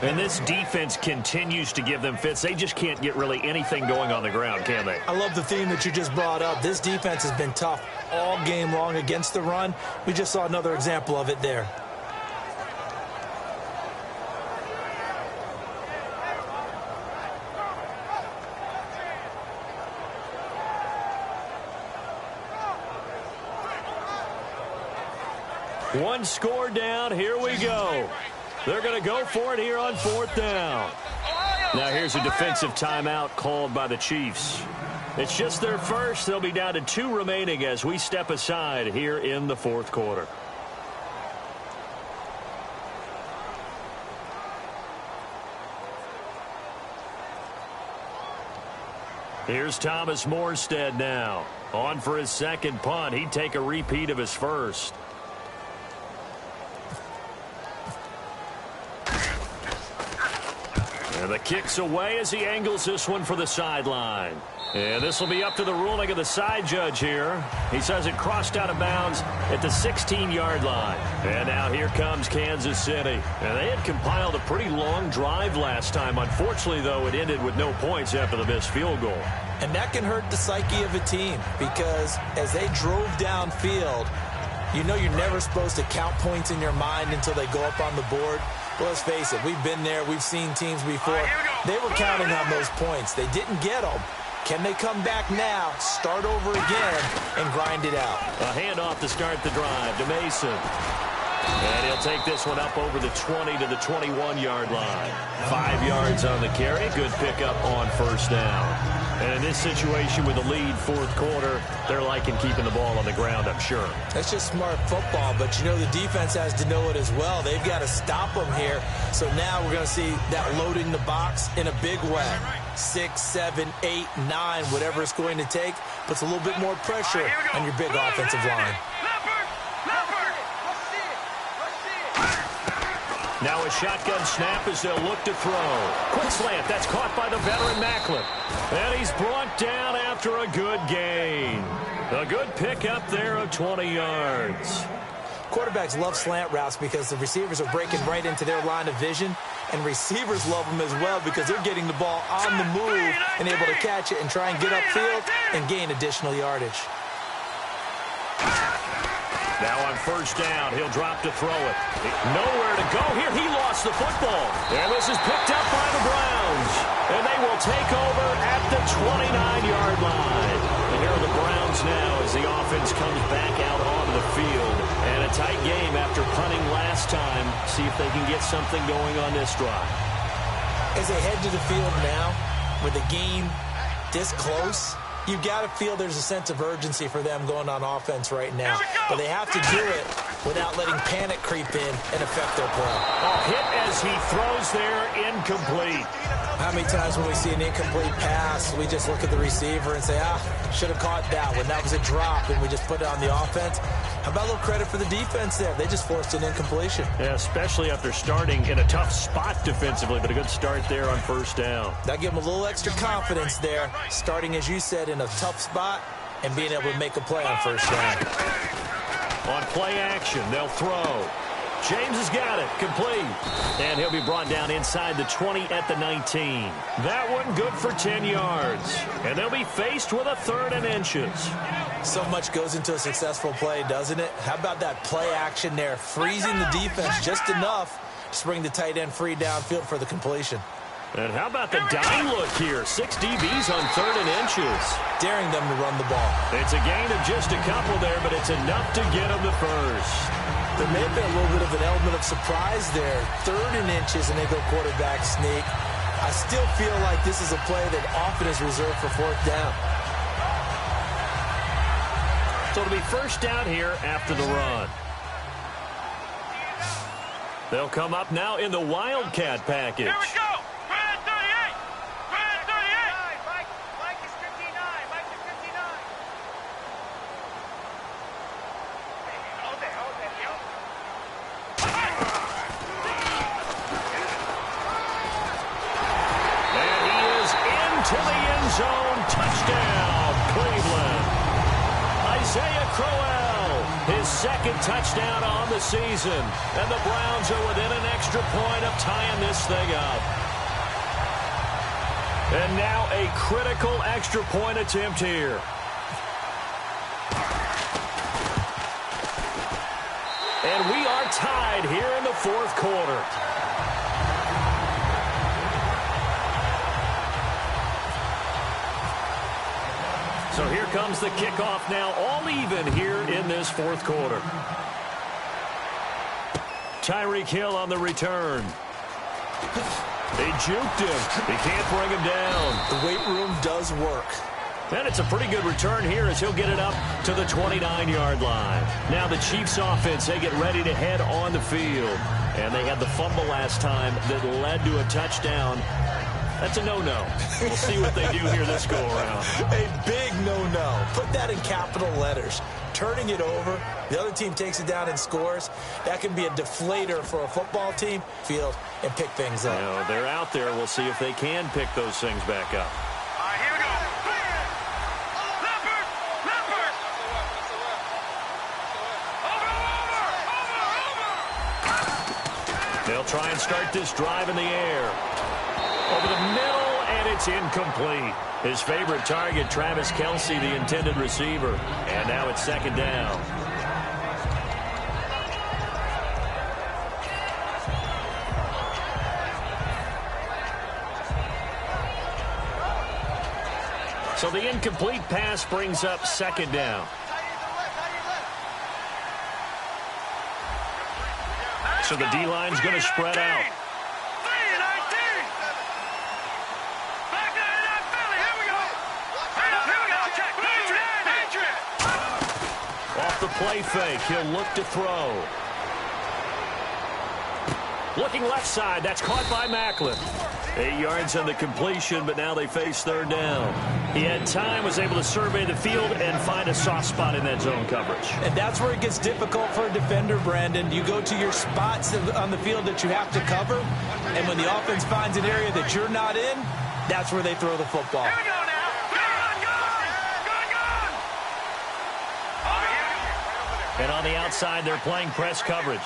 [SPEAKER 2] And this defense continues to give them fits. They just can't get really anything going on the ground, can they?
[SPEAKER 3] I love the theme that you just brought up. This defense has been tough all game long against the run. We just saw another example of it there.
[SPEAKER 2] One score down. Here we go. They're going to go for it here on 4th down. Now here's a defensive timeout called by the Chiefs. It's just their first. They'll be down to 2 remaining as we step aside here in the 4th quarter. Here's Thomas Morstead now. On for his second punt. He'd take a repeat of his first. And the kick's away as he angles this one for the sideline. And this will be up to the ruling of the side judge here. He says it crossed out of bounds at the 16-yard line. And now here comes Kansas City. And they had compiled a pretty long drive last time. Unfortunately, though, it ended with no points after the missed field goal.
[SPEAKER 3] And that can hurt the psyche of a team because as they drove downfield, you know you're never supposed to count points in your mind until they go up on the board. But let's face it, we've been there. We've seen teams before. They were counting on those points. They didn't get them. Can they come back now, start over again, and grind it out?
[SPEAKER 2] A handoff to start the drive to Mason. And he'll take this one up over the 20 to the 21-yard line. 5 yards on the carry. Good pickup on 1st down. And in this situation with the lead 4th quarter, they're liking keeping the ball on the ground, I'm sure.
[SPEAKER 3] That's just smart football, but you know the defense has to know it as well. They've got to stop them here. So now we're going to see that loading the box in a big way. 6, 7, 8, 9, whatever it's going to take, puts a little bit more pressure on your big offensive line.
[SPEAKER 2] Now a shotgun snap as they'll look to throw. Quick slant. That's caught by the veteran Macklin. And he's brought down after a good gain. A good pickup there of 20 yards.
[SPEAKER 3] Quarterbacks love slant routes because the receivers are breaking right into their line of vision. And receivers love them as well because they're getting the ball on the move and able to catch it and try and get upfield and gain additional yardage.
[SPEAKER 2] Now on 1st down, he'll drop to throw it. Nowhere to go here. He lost the football. And this is picked up by the Browns. And they will take over at the 29-yard line. And here are the Browns now as the offense comes back out onto the field. And a tight game after punting last time. See if they can get something going on this drive.
[SPEAKER 3] As they head to the field now, with the game this close, you've got to feel there's a sense of urgency for them going on offense right now. But they have to do it without letting panic creep in and affect their play.
[SPEAKER 2] Hit as he throws there, incomplete.
[SPEAKER 3] How many times when we see an incomplete pass, we just look at the receiver and say, should have caught that one. That was a drop, and we just put it on the offense. How about a little credit for the defense there? They just forced an incompletion.
[SPEAKER 2] Yeah, especially after starting in a tough spot defensively, but a good start there on 1st down.
[SPEAKER 3] That gave them a little extra confidence there, starting, as you said, in a tough spot and being able to make a play on 1st down.
[SPEAKER 2] On play action, they'll throw. James has got it, complete. And he'll be brought down inside the 20 at the 19. That one good for 10 yards. And they'll be faced with a 3rd and inches.
[SPEAKER 3] So much goes into a successful play, doesn't it? How about that play action there, freezing the defense just enough to bring the tight end free downfield for the completion.
[SPEAKER 2] And how about the dime look here? 6 DBs on 3rd and inches.
[SPEAKER 3] Daring them to run the ball.
[SPEAKER 2] It's a gain of just a couple there, but it's enough to get them the first.
[SPEAKER 3] There may have been a little bit of an element of surprise there. 3rd and inches, and they go quarterback sneak. I still feel like this is a play that often is reserved for 4th down.
[SPEAKER 2] So it'll be 1st down here after the run. They'll come up now in the Wildcat package.
[SPEAKER 4] Here we go. Brand 38. Brand 38. Mike is 59. Mike is 59. Hold that, yo.
[SPEAKER 2] And he is into the end zone. Touchdown, Cleveland. Isaiah Crowell, his 2nd touchdown on the season. And the Browns are within an extra point of tying this thing up. And now a critical extra point attempt here. And we are tied here in the 4th quarter. So here comes the kickoff now, all even here in this 4th quarter. Tyreek Hill on the return. They juked him. He can't bring him down.
[SPEAKER 3] The weight room does work.
[SPEAKER 2] And it's a pretty good return here as he'll get it up to the 29-yard line. Now the Chiefs offense, they get ready to head on the field. And they had the fumble last time that led to a touchdown. That's a no-no. We'll see what they do here this go-around.
[SPEAKER 3] A big no-no. Put that in capital letters. Turning it over, the other team takes it down and scores. That can be a deflator for a football team. Field and pick things up.
[SPEAKER 2] You know, they're out there. We'll see if they can pick those things back up.
[SPEAKER 4] All right, here we go. Leopard! Leopard! Over!
[SPEAKER 2] They'll try and start this drive in the air. Over the middle, and it's incomplete. His favorite target, Travis Kelce, the intended receiver. And now it's second down. So the incomplete pass brings up second down. So the D-line's going to spread out. Off the play fake, he'll look to throw. Looking left side, that's caught by Macklin. 8 yards on the completion, but now they face third down. He had time, was able to survey the field and find a soft spot in that zone coverage.
[SPEAKER 3] And that's where it gets difficult for a defender, Brandon. You go to your spots on the field that you have to cover, and when the offense finds an area that you're not in, that's where they throw the football.
[SPEAKER 4] Here we go now.
[SPEAKER 2] And on the outside, they're playing press coverage.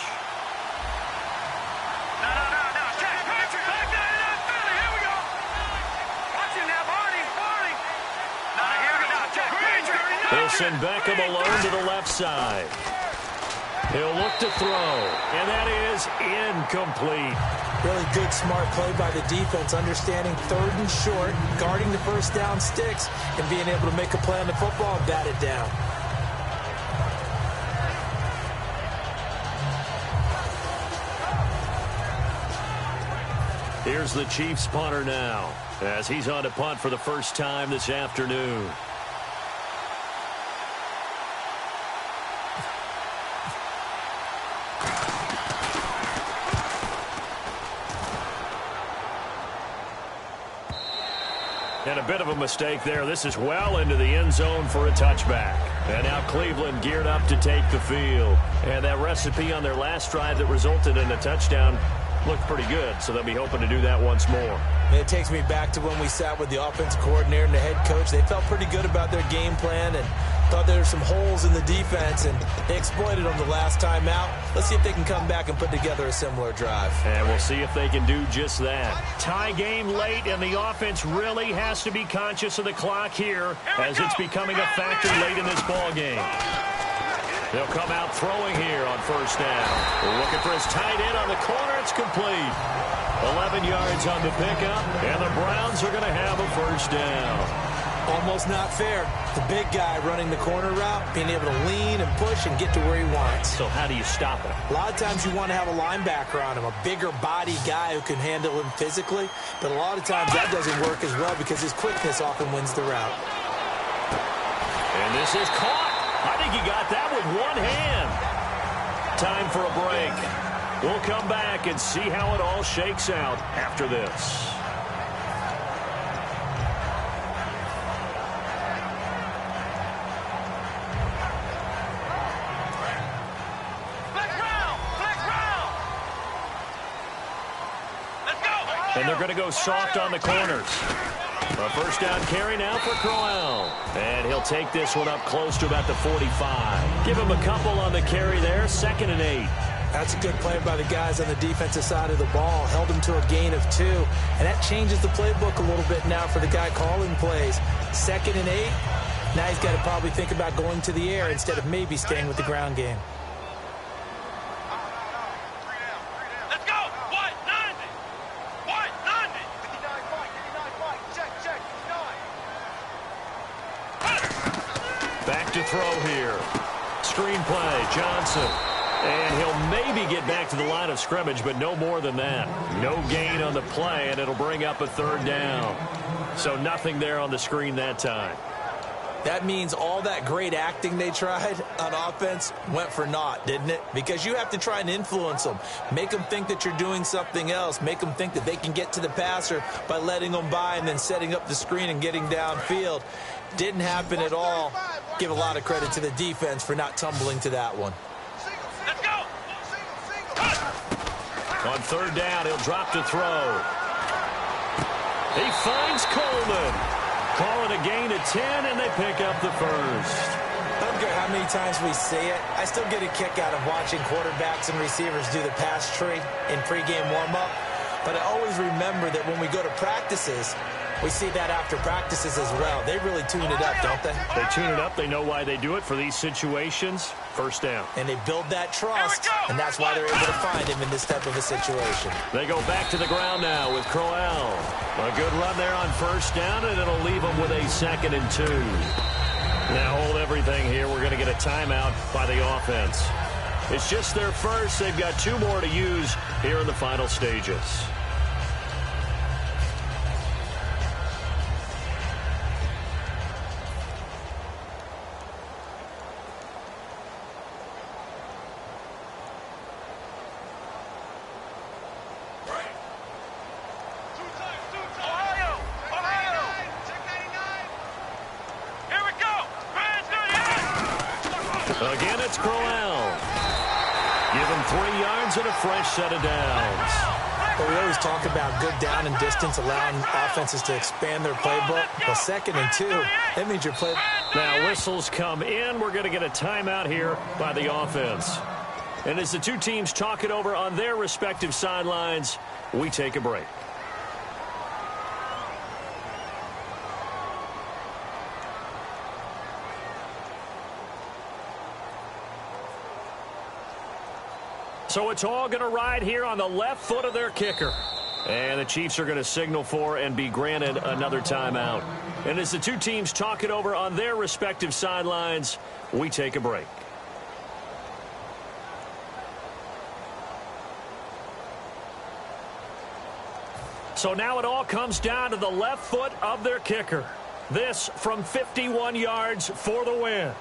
[SPEAKER 2] They'll send Beckham alone to the left side. He'll look to throw, and that is incomplete.
[SPEAKER 3] Really good, smart play by the defense, understanding third and short, guarding the first down sticks, and being able to make a play on the football and bat it down.
[SPEAKER 2] Here's the Chiefs punter now, as he's on to punt for the first time this afternoon. And a bit of a mistake there. This is well into the end zone for a touchback. And now Cleveland geared up to take the field. And that recipe on their last drive that resulted in a touchdown looked pretty good, so they'll be hoping to do that once more.
[SPEAKER 3] It takes me back to when we sat with the offensive coordinator and the head coach. They felt pretty good about their game plan and thought there were some holes in the defense, and they exploited them the last time out. Let's see if they can come back and put together a similar drive.
[SPEAKER 2] And we'll see if they can do just that. Tie game late, and the offense really has to be conscious of the clock here as it's becoming a factor late in this ball game. They'll come out throwing here on first down. We're looking for his tight end on the corner. It's complete. 11 yards on the pickup, and the Browns are going to have a first down.
[SPEAKER 3] Almost not fair. The big guy running the corner route, being able to lean and push and get to where he wants.
[SPEAKER 2] So how do you stop it?
[SPEAKER 3] A lot of times you want to have a linebacker on him, a bigger body guy who can handle him physically. But a lot of times that doesn't work as well because his quickness often wins the route.
[SPEAKER 2] And this is caught. I think he got that with one hand. Time for a break. We'll come back and see how it all shakes out after this. And they're going to go soft on the corners. A first down carry now for Crowell. And he'll take this one up close to about the 45. Give him a couple on the carry there. 2nd and 8.
[SPEAKER 3] That's a good play by the guys on the defensive side of the ball. Held him to a gain of 2. And that changes the playbook a little bit now for the guy calling plays. 2nd and 8. Now he's got to probably think about going to the air instead of maybe staying with the ground game.
[SPEAKER 2] Back to throw here. Screen play, Johnson. And he'll maybe get back to the line of scrimmage, but no more than that. No gain on the play, and it'll bring up a third down. So nothing there on the screen that time.
[SPEAKER 3] That means all that great acting they tried on offense went for naught, didn't it? Because you have to try and influence them. Make them think that you're doing something else. Make them think that they can get to the passer by letting them by and then setting up the screen and getting downfield. Didn't happen at all. Give a lot of credit to the defense for not tumbling to that one.
[SPEAKER 4] Let's go.
[SPEAKER 2] On third down, he'll drop to throw. He finds Coleman. Calling a gain of 10, and they pick up the first.
[SPEAKER 3] I don't care how many times we say it, I still get a kick out of watching quarterbacks and receivers do the pass tree in pregame warm-up. But I always remember that when we go to practices, we see that after practices as well. They really tune it up, don't they?
[SPEAKER 2] They tune it up. They know why they do it for these situations. First down.
[SPEAKER 3] And they build that trust, and that's why they're able to find him in this type of a situation.
[SPEAKER 2] They go back to the ground now with Crowell. A good run there on first down, and it'll leave them with a 2nd and 2. Now hold everything here. We're going to get a timeout by the offense. It's just their first. They've got 2 more to use here in the final stages. Again, it's Crowell. Give him 3 yards and a fresh set of downs.
[SPEAKER 3] Well, we always talk about good down and distance, allowing offenses to expand their playbook. Well, 2nd and 2, that means your play.
[SPEAKER 2] Now whistles come in. We're going to get a timeout here by the offense. And as the 2 teams talk it over on their respective sidelines, we take a break. So it's all going to ride here on the left foot of their kicker. And the Chiefs are going to signal for and be granted another timeout. And as the 2 teams talk it over on their respective sidelines, we take a break. So now it all comes down to the left foot of their kicker. This from 51 yards for the win.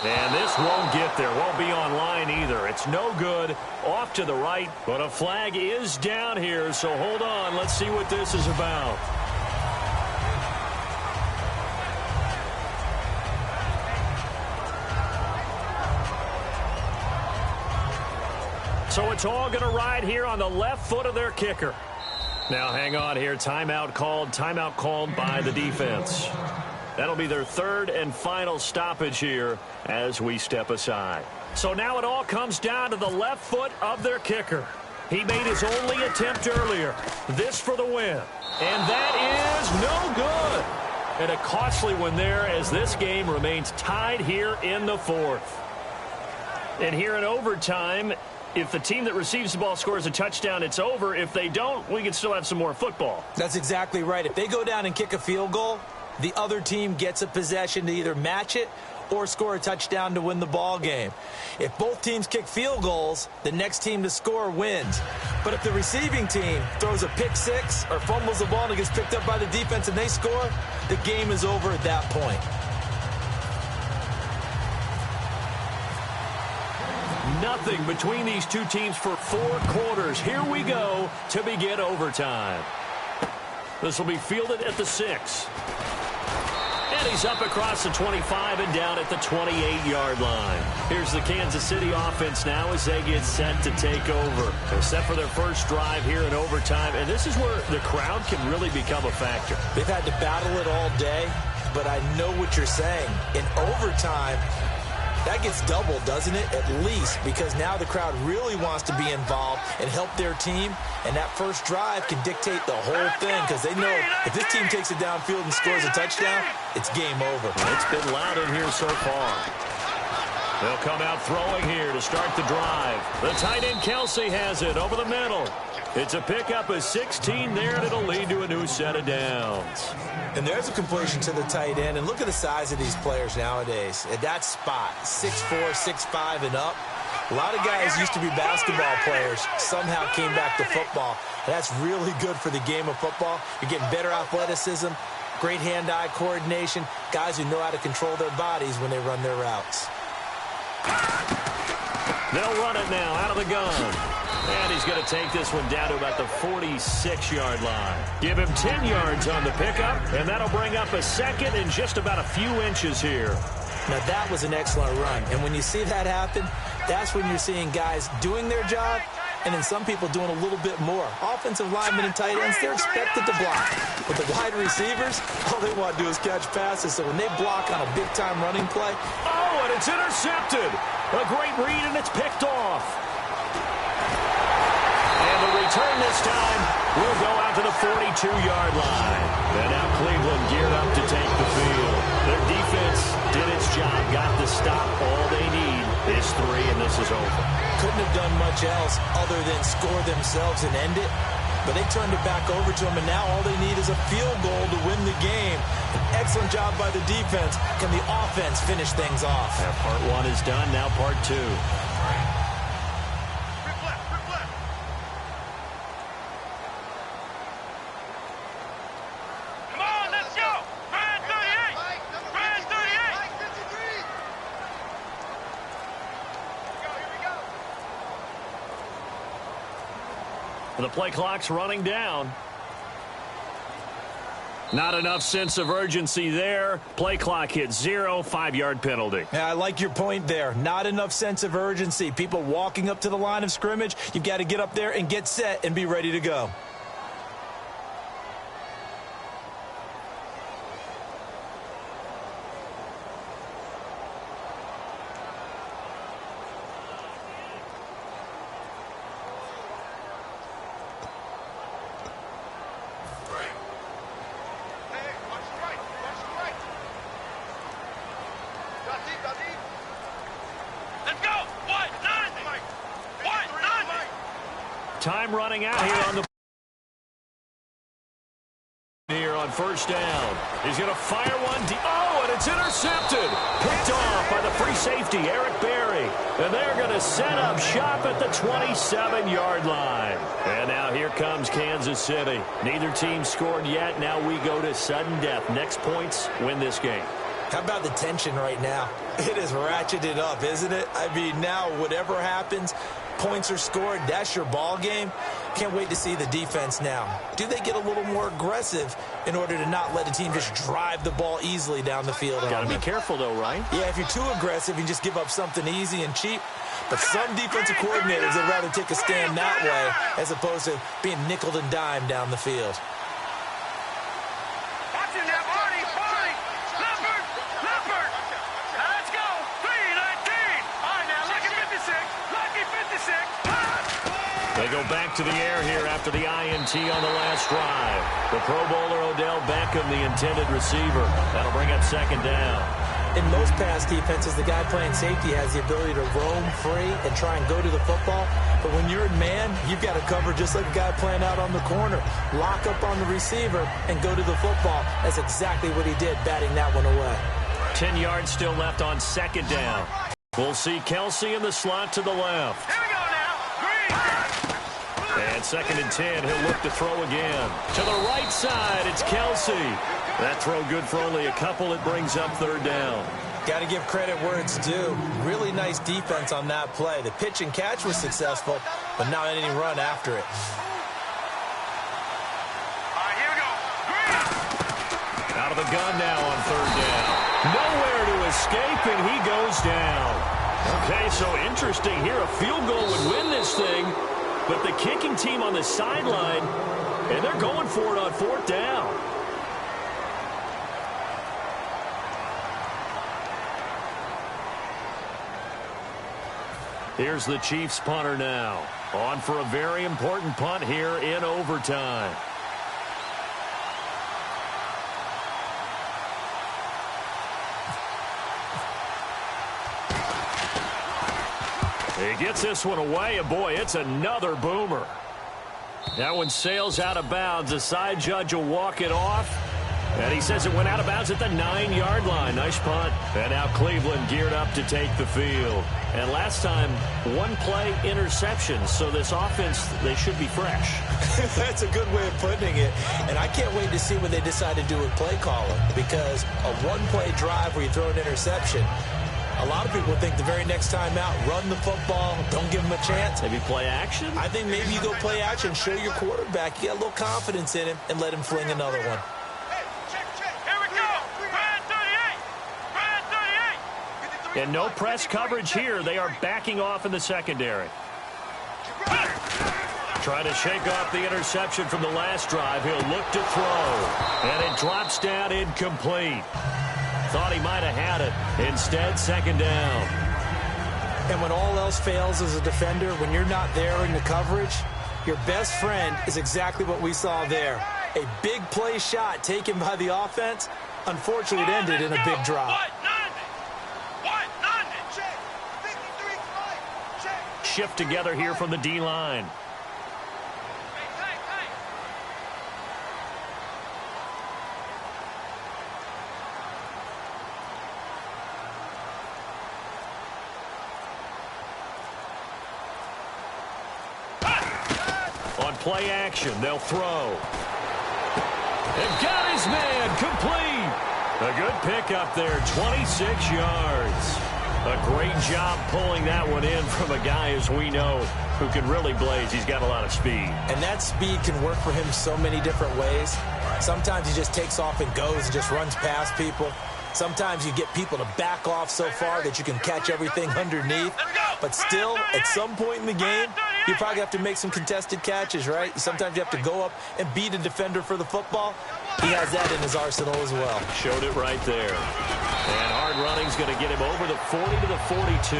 [SPEAKER 2] And this won't get there. Won't be online either. It's no good. Off to the right. But a flag is down here, so hold on. Let's see what this is about. So it's all going to ride here on the left foot of their kicker. Now hang on here. Timeout called by the defense. That'll be their 3rd and final stoppage here as we step aside. So now it all comes down to the left foot of their kicker. He made his only attempt earlier. This for the win. And that is no good. And a costly one there as this game remains tied here in the 4th. And here in overtime, if the team that receives the ball scores a touchdown, it's over. If they don't, we can still have some more football.
[SPEAKER 3] That's exactly right. If they go down and kick a field goal, the other team gets a possession to either match it or score a touchdown to win the ball game. If both teams kick field goals, the next team to score wins. But if the receiving team throws a pick 6 or fumbles the ball and it gets picked up by the defense and they score, the game is over at that point.
[SPEAKER 2] Nothing between these 2 teams for 4 quarters. Here we go to begin overtime. This will be fielded at the 6. And he's up across the 25 and down at the 28-yard line. Here's the Kansas City offense now as they get set to take over. They're set for their first drive here in overtime, and this is where the crowd can really become a factor.
[SPEAKER 3] They've had to battle it all day, but I know what you're saying. In overtime, that gets doubled, doesn't it? At least, because now the crowd really wants to be involved and help their team, and that first drive can dictate the whole thing because they know if this team takes it downfield and scores a touchdown, it's game over.
[SPEAKER 2] It's been loud in here so far. They'll come out throwing here to start the drive. The tight end Kelsey has it over the middle. It's a pickup of 16 there, and it'll lead to a new set of downs.
[SPEAKER 3] And there's a completion to the tight end. And look at the size of these players nowadays. At that spot, 6'4", 6'5", and up. A lot of guys used to be basketball players, somehow came back to football. That's really good for the game of football. You're getting better athleticism, great hand-eye coordination, guys who know how to control their bodies when they run their routes.
[SPEAKER 2] They'll run it now out of the gun. And he's going to take this one down to about the 46-yard line. Give him 10 yards on the pickup, and that'll bring up a second and just about a few inches here.
[SPEAKER 3] Now, that was an excellent run. And when you see that happen, that's when you're seeing guys doing their job and then some people doing a little bit more. Offensive linemen and tight ends, they're expected to block. But the wide receivers, all they want to do is catch passes. So when they block on a big-time running play.
[SPEAKER 2] Oh, and it's intercepted. A great read, and it's picked off. And the return this time will go out to the 42-yard line. And now Cleveland geared up to take the field. Their defense did its job, got the stop. All they need is 3, and this is over.
[SPEAKER 3] Couldn't have done much else other than score themselves and end it. But they turned it back over to them, and now all they need is a field goal to win the game. An excellent job by the defense. Can the offense finish things off?
[SPEAKER 2] Yeah, part 1 is done, now part 2. The play clock's running down. Not enough sense of urgency there. Play clock hits 0, 5-yard penalty.
[SPEAKER 3] Yeah, I like your point there. Not enough sense of urgency. People walking up to the line of scrimmage, you've got to get up there and get set and be ready to go.
[SPEAKER 2] Time running out here on the first down. He's going to fire one. Oh, and it's intercepted. Picked off by the free safety, Eric Berry. And they're going to set up shop at the 27-yard line. And now here comes Kansas City. Neither team scored yet. Now we go to sudden death. Next points win this game.
[SPEAKER 3] How about the tension right now? It is ratcheted up, isn't it? I mean, now whatever happens, points are scored, that's your ball game. Can't wait to see the defense now. Do they get a little more aggressive in order to not let the team just drive the ball easily down the field?
[SPEAKER 2] Got to be careful, though, right?
[SPEAKER 3] Yeah, if you're too aggressive, you just give up something easy and cheap. But some defensive coordinators would rather take a stand that way as opposed to being nickeled and dimed down the field.
[SPEAKER 2] They go back to the air here after the INT on the last drive. The Pro Bowler Odell Beckham, the intended receiver. That'll bring up second down.
[SPEAKER 3] In most pass defenses, the guy playing safety has the ability to roam free and try and go to the football. But when you're in man, you've got to cover just like a guy playing out on the corner. Lock up on the receiver and go to the football. That's exactly what he did, batting that one away.
[SPEAKER 2] 10 yards still left on second down. We'll see Kelsey in the slot to the left.
[SPEAKER 4] Here we go now. Green.
[SPEAKER 2] And second and 10, he'll look to throw again. To the right side, it's Kelsey. That throw good for only a couple. It brings up third down.
[SPEAKER 3] Got to give credit where it's due. Really nice defense on that play. The pitch and catch was successful, but not any run after it.
[SPEAKER 4] All right, here we go. Green.
[SPEAKER 2] Out of the gun now on third down. Nowhere to escape, and he goes down. Okay, so interesting here. A field goal would win this thing, but the kicking team on the sideline, and they're going for it on fourth down. Here's the Chiefs punter now. On for a very important punt here in overtime. He gets this one away, and boy, it's another boomer. That one sails out of bounds. The side judge will walk it off. And he says it went out of bounds at the 9-yard line. Nice punt. And now Cleveland geared up to take the field. And last time, one-play interception. So this offense, they should be fresh.
[SPEAKER 3] That's a good way of putting it. And I can't wait to see what they decide to do with play calling. Because a one-play drive where you throw an interception, a lot of people think the very next time out, run the football, don't give him a chance.
[SPEAKER 2] Maybe play action?
[SPEAKER 3] I think maybe you go play action, show your quarterback, you got a little confidence in him, and let him fling another one.
[SPEAKER 2] And no press coverage here. They are backing off in the secondary. Trying to shake off the interception from the last drive. He'll look to throw. And it drops down incomplete. Thought he might have had it. Instead, second down.
[SPEAKER 3] And when all else fails as a defender, when you're not there in the coverage, your best friend is exactly what we saw there. A big play shot taken by the offense. Unfortunately, it ended in a big drop.
[SPEAKER 2] Shift together here from the D-line. On play action, they'll throw. And got his man complete. A good pickup there, 26 yards. A great job pulling that one in from a guy, as we know, who can really blaze. He's got a lot of speed.
[SPEAKER 3] And that speed can work for him so many different ways. Sometimes he just takes off and goes and just runs past people. Sometimes you get people to back off so far that you can catch everything underneath. But still, at some point in the game, you probably have to make some contested catches, right? Sometimes you have to go up and beat a defender for the football. He has that in his arsenal as well.
[SPEAKER 2] Showed it right there. And hard running's going to get him over the 40 to the 42.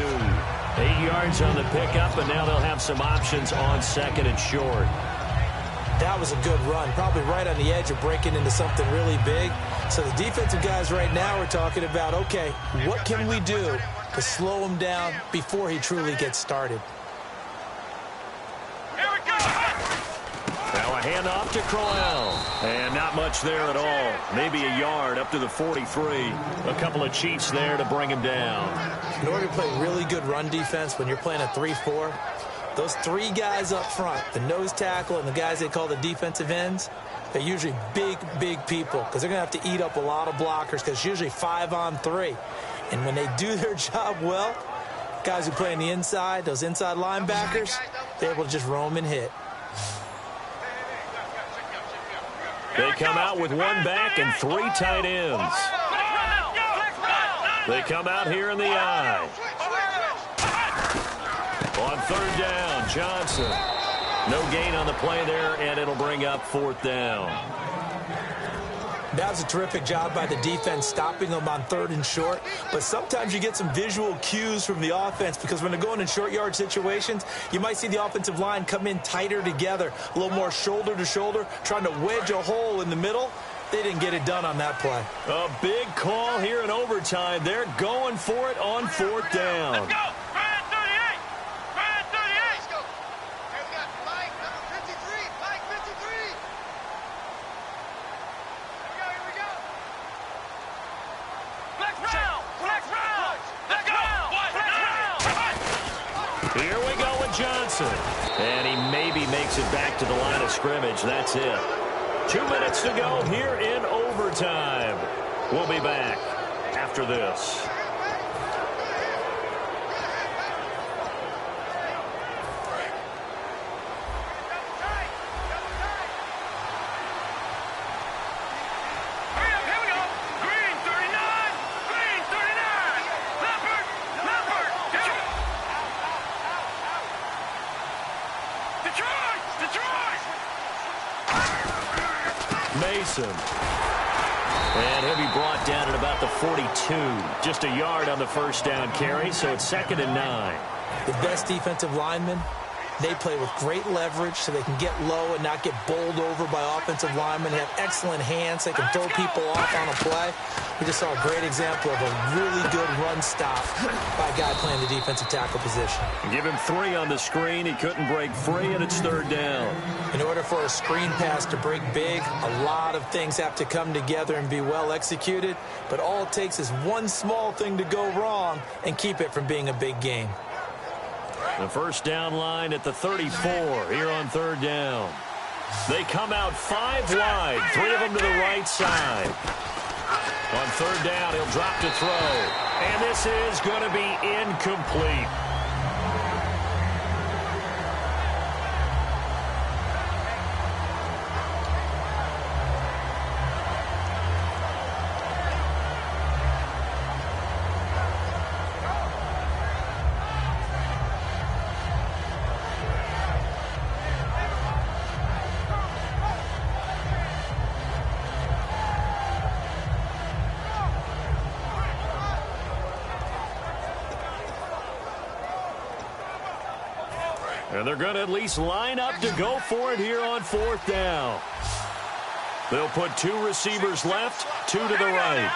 [SPEAKER 2] 8 yards on the pickup, and now they'll have some options on second and short.
[SPEAKER 3] That was a good run, probably right on the edge of breaking into something really big. So the defensive guys right now are talking about, okay, what can we do to slow him down before he truly gets started?
[SPEAKER 2] Now a handoff to Crowell. And not much there at all. Maybe a yard up to the 43. A couple of cheats there to bring him down.
[SPEAKER 3] In order to play really good run defense when you're playing a 3-4, those three guys up front, the nose tackle and the guys they call the defensive ends, they're usually big, big people because they're going to have to eat up a lot of blockers because it's usually 5-on-3. And when they do their job well, guys who play on the inside, those inside linebackers, they're able to just roam and hit.
[SPEAKER 2] They come out with one back and 3 tight ends. They come out here in the I. On third down, Johnson. No gain on the play there, and it'll bring up 4th down.
[SPEAKER 3] That was a terrific job by the defense stopping them on 3rd and short. But sometimes you get some visual cues from the offense because when they're going in short yard situations, you might see the offensive line come in tighter together, a little more shoulder to shoulder, trying to wedge a hole in the middle. They didn't get it done on that play.
[SPEAKER 2] A big call here in overtime. They're going for it on 4th down.
[SPEAKER 4] Let's go. Brad 38. Brad 38. Let's go. Here we got Mike, number 53. Mike 53. Here we go. Flex round. Flex round. Let's go. Flex round.
[SPEAKER 2] Here we go with Johnson. And he maybe makes it back to the line of scrimmage. That's it. 2 minutes to go here in overtime. We'll be back after this. Mason. And he'll be brought down at about the 42. Just a yard on the first down carry, so it's 2nd and 9.
[SPEAKER 3] The best defensive linemen They play with great leverage so they can get low and not get bowled over by offensive linemen. They have excellent hands. They can throw people off on a play. We just saw a great example of a really good run stop by a guy playing the defensive tackle position.
[SPEAKER 2] Give him 3 on the screen. He couldn't break free, and it's 3rd down.
[SPEAKER 3] In order for a screen pass to break big, a lot of things have to come together and be well executed, but all it takes is one small thing to go wrong and keep it from being a big game.
[SPEAKER 2] The first down line at the 34 here on 3rd down. They come out 5 wide, 3 of them to the right side. On 3rd down, he'll drop to throw. And this is going to be incomplete. And they're going to at least line up to go for it here on 4th down. They'll put 2 receivers left, 2 to the right.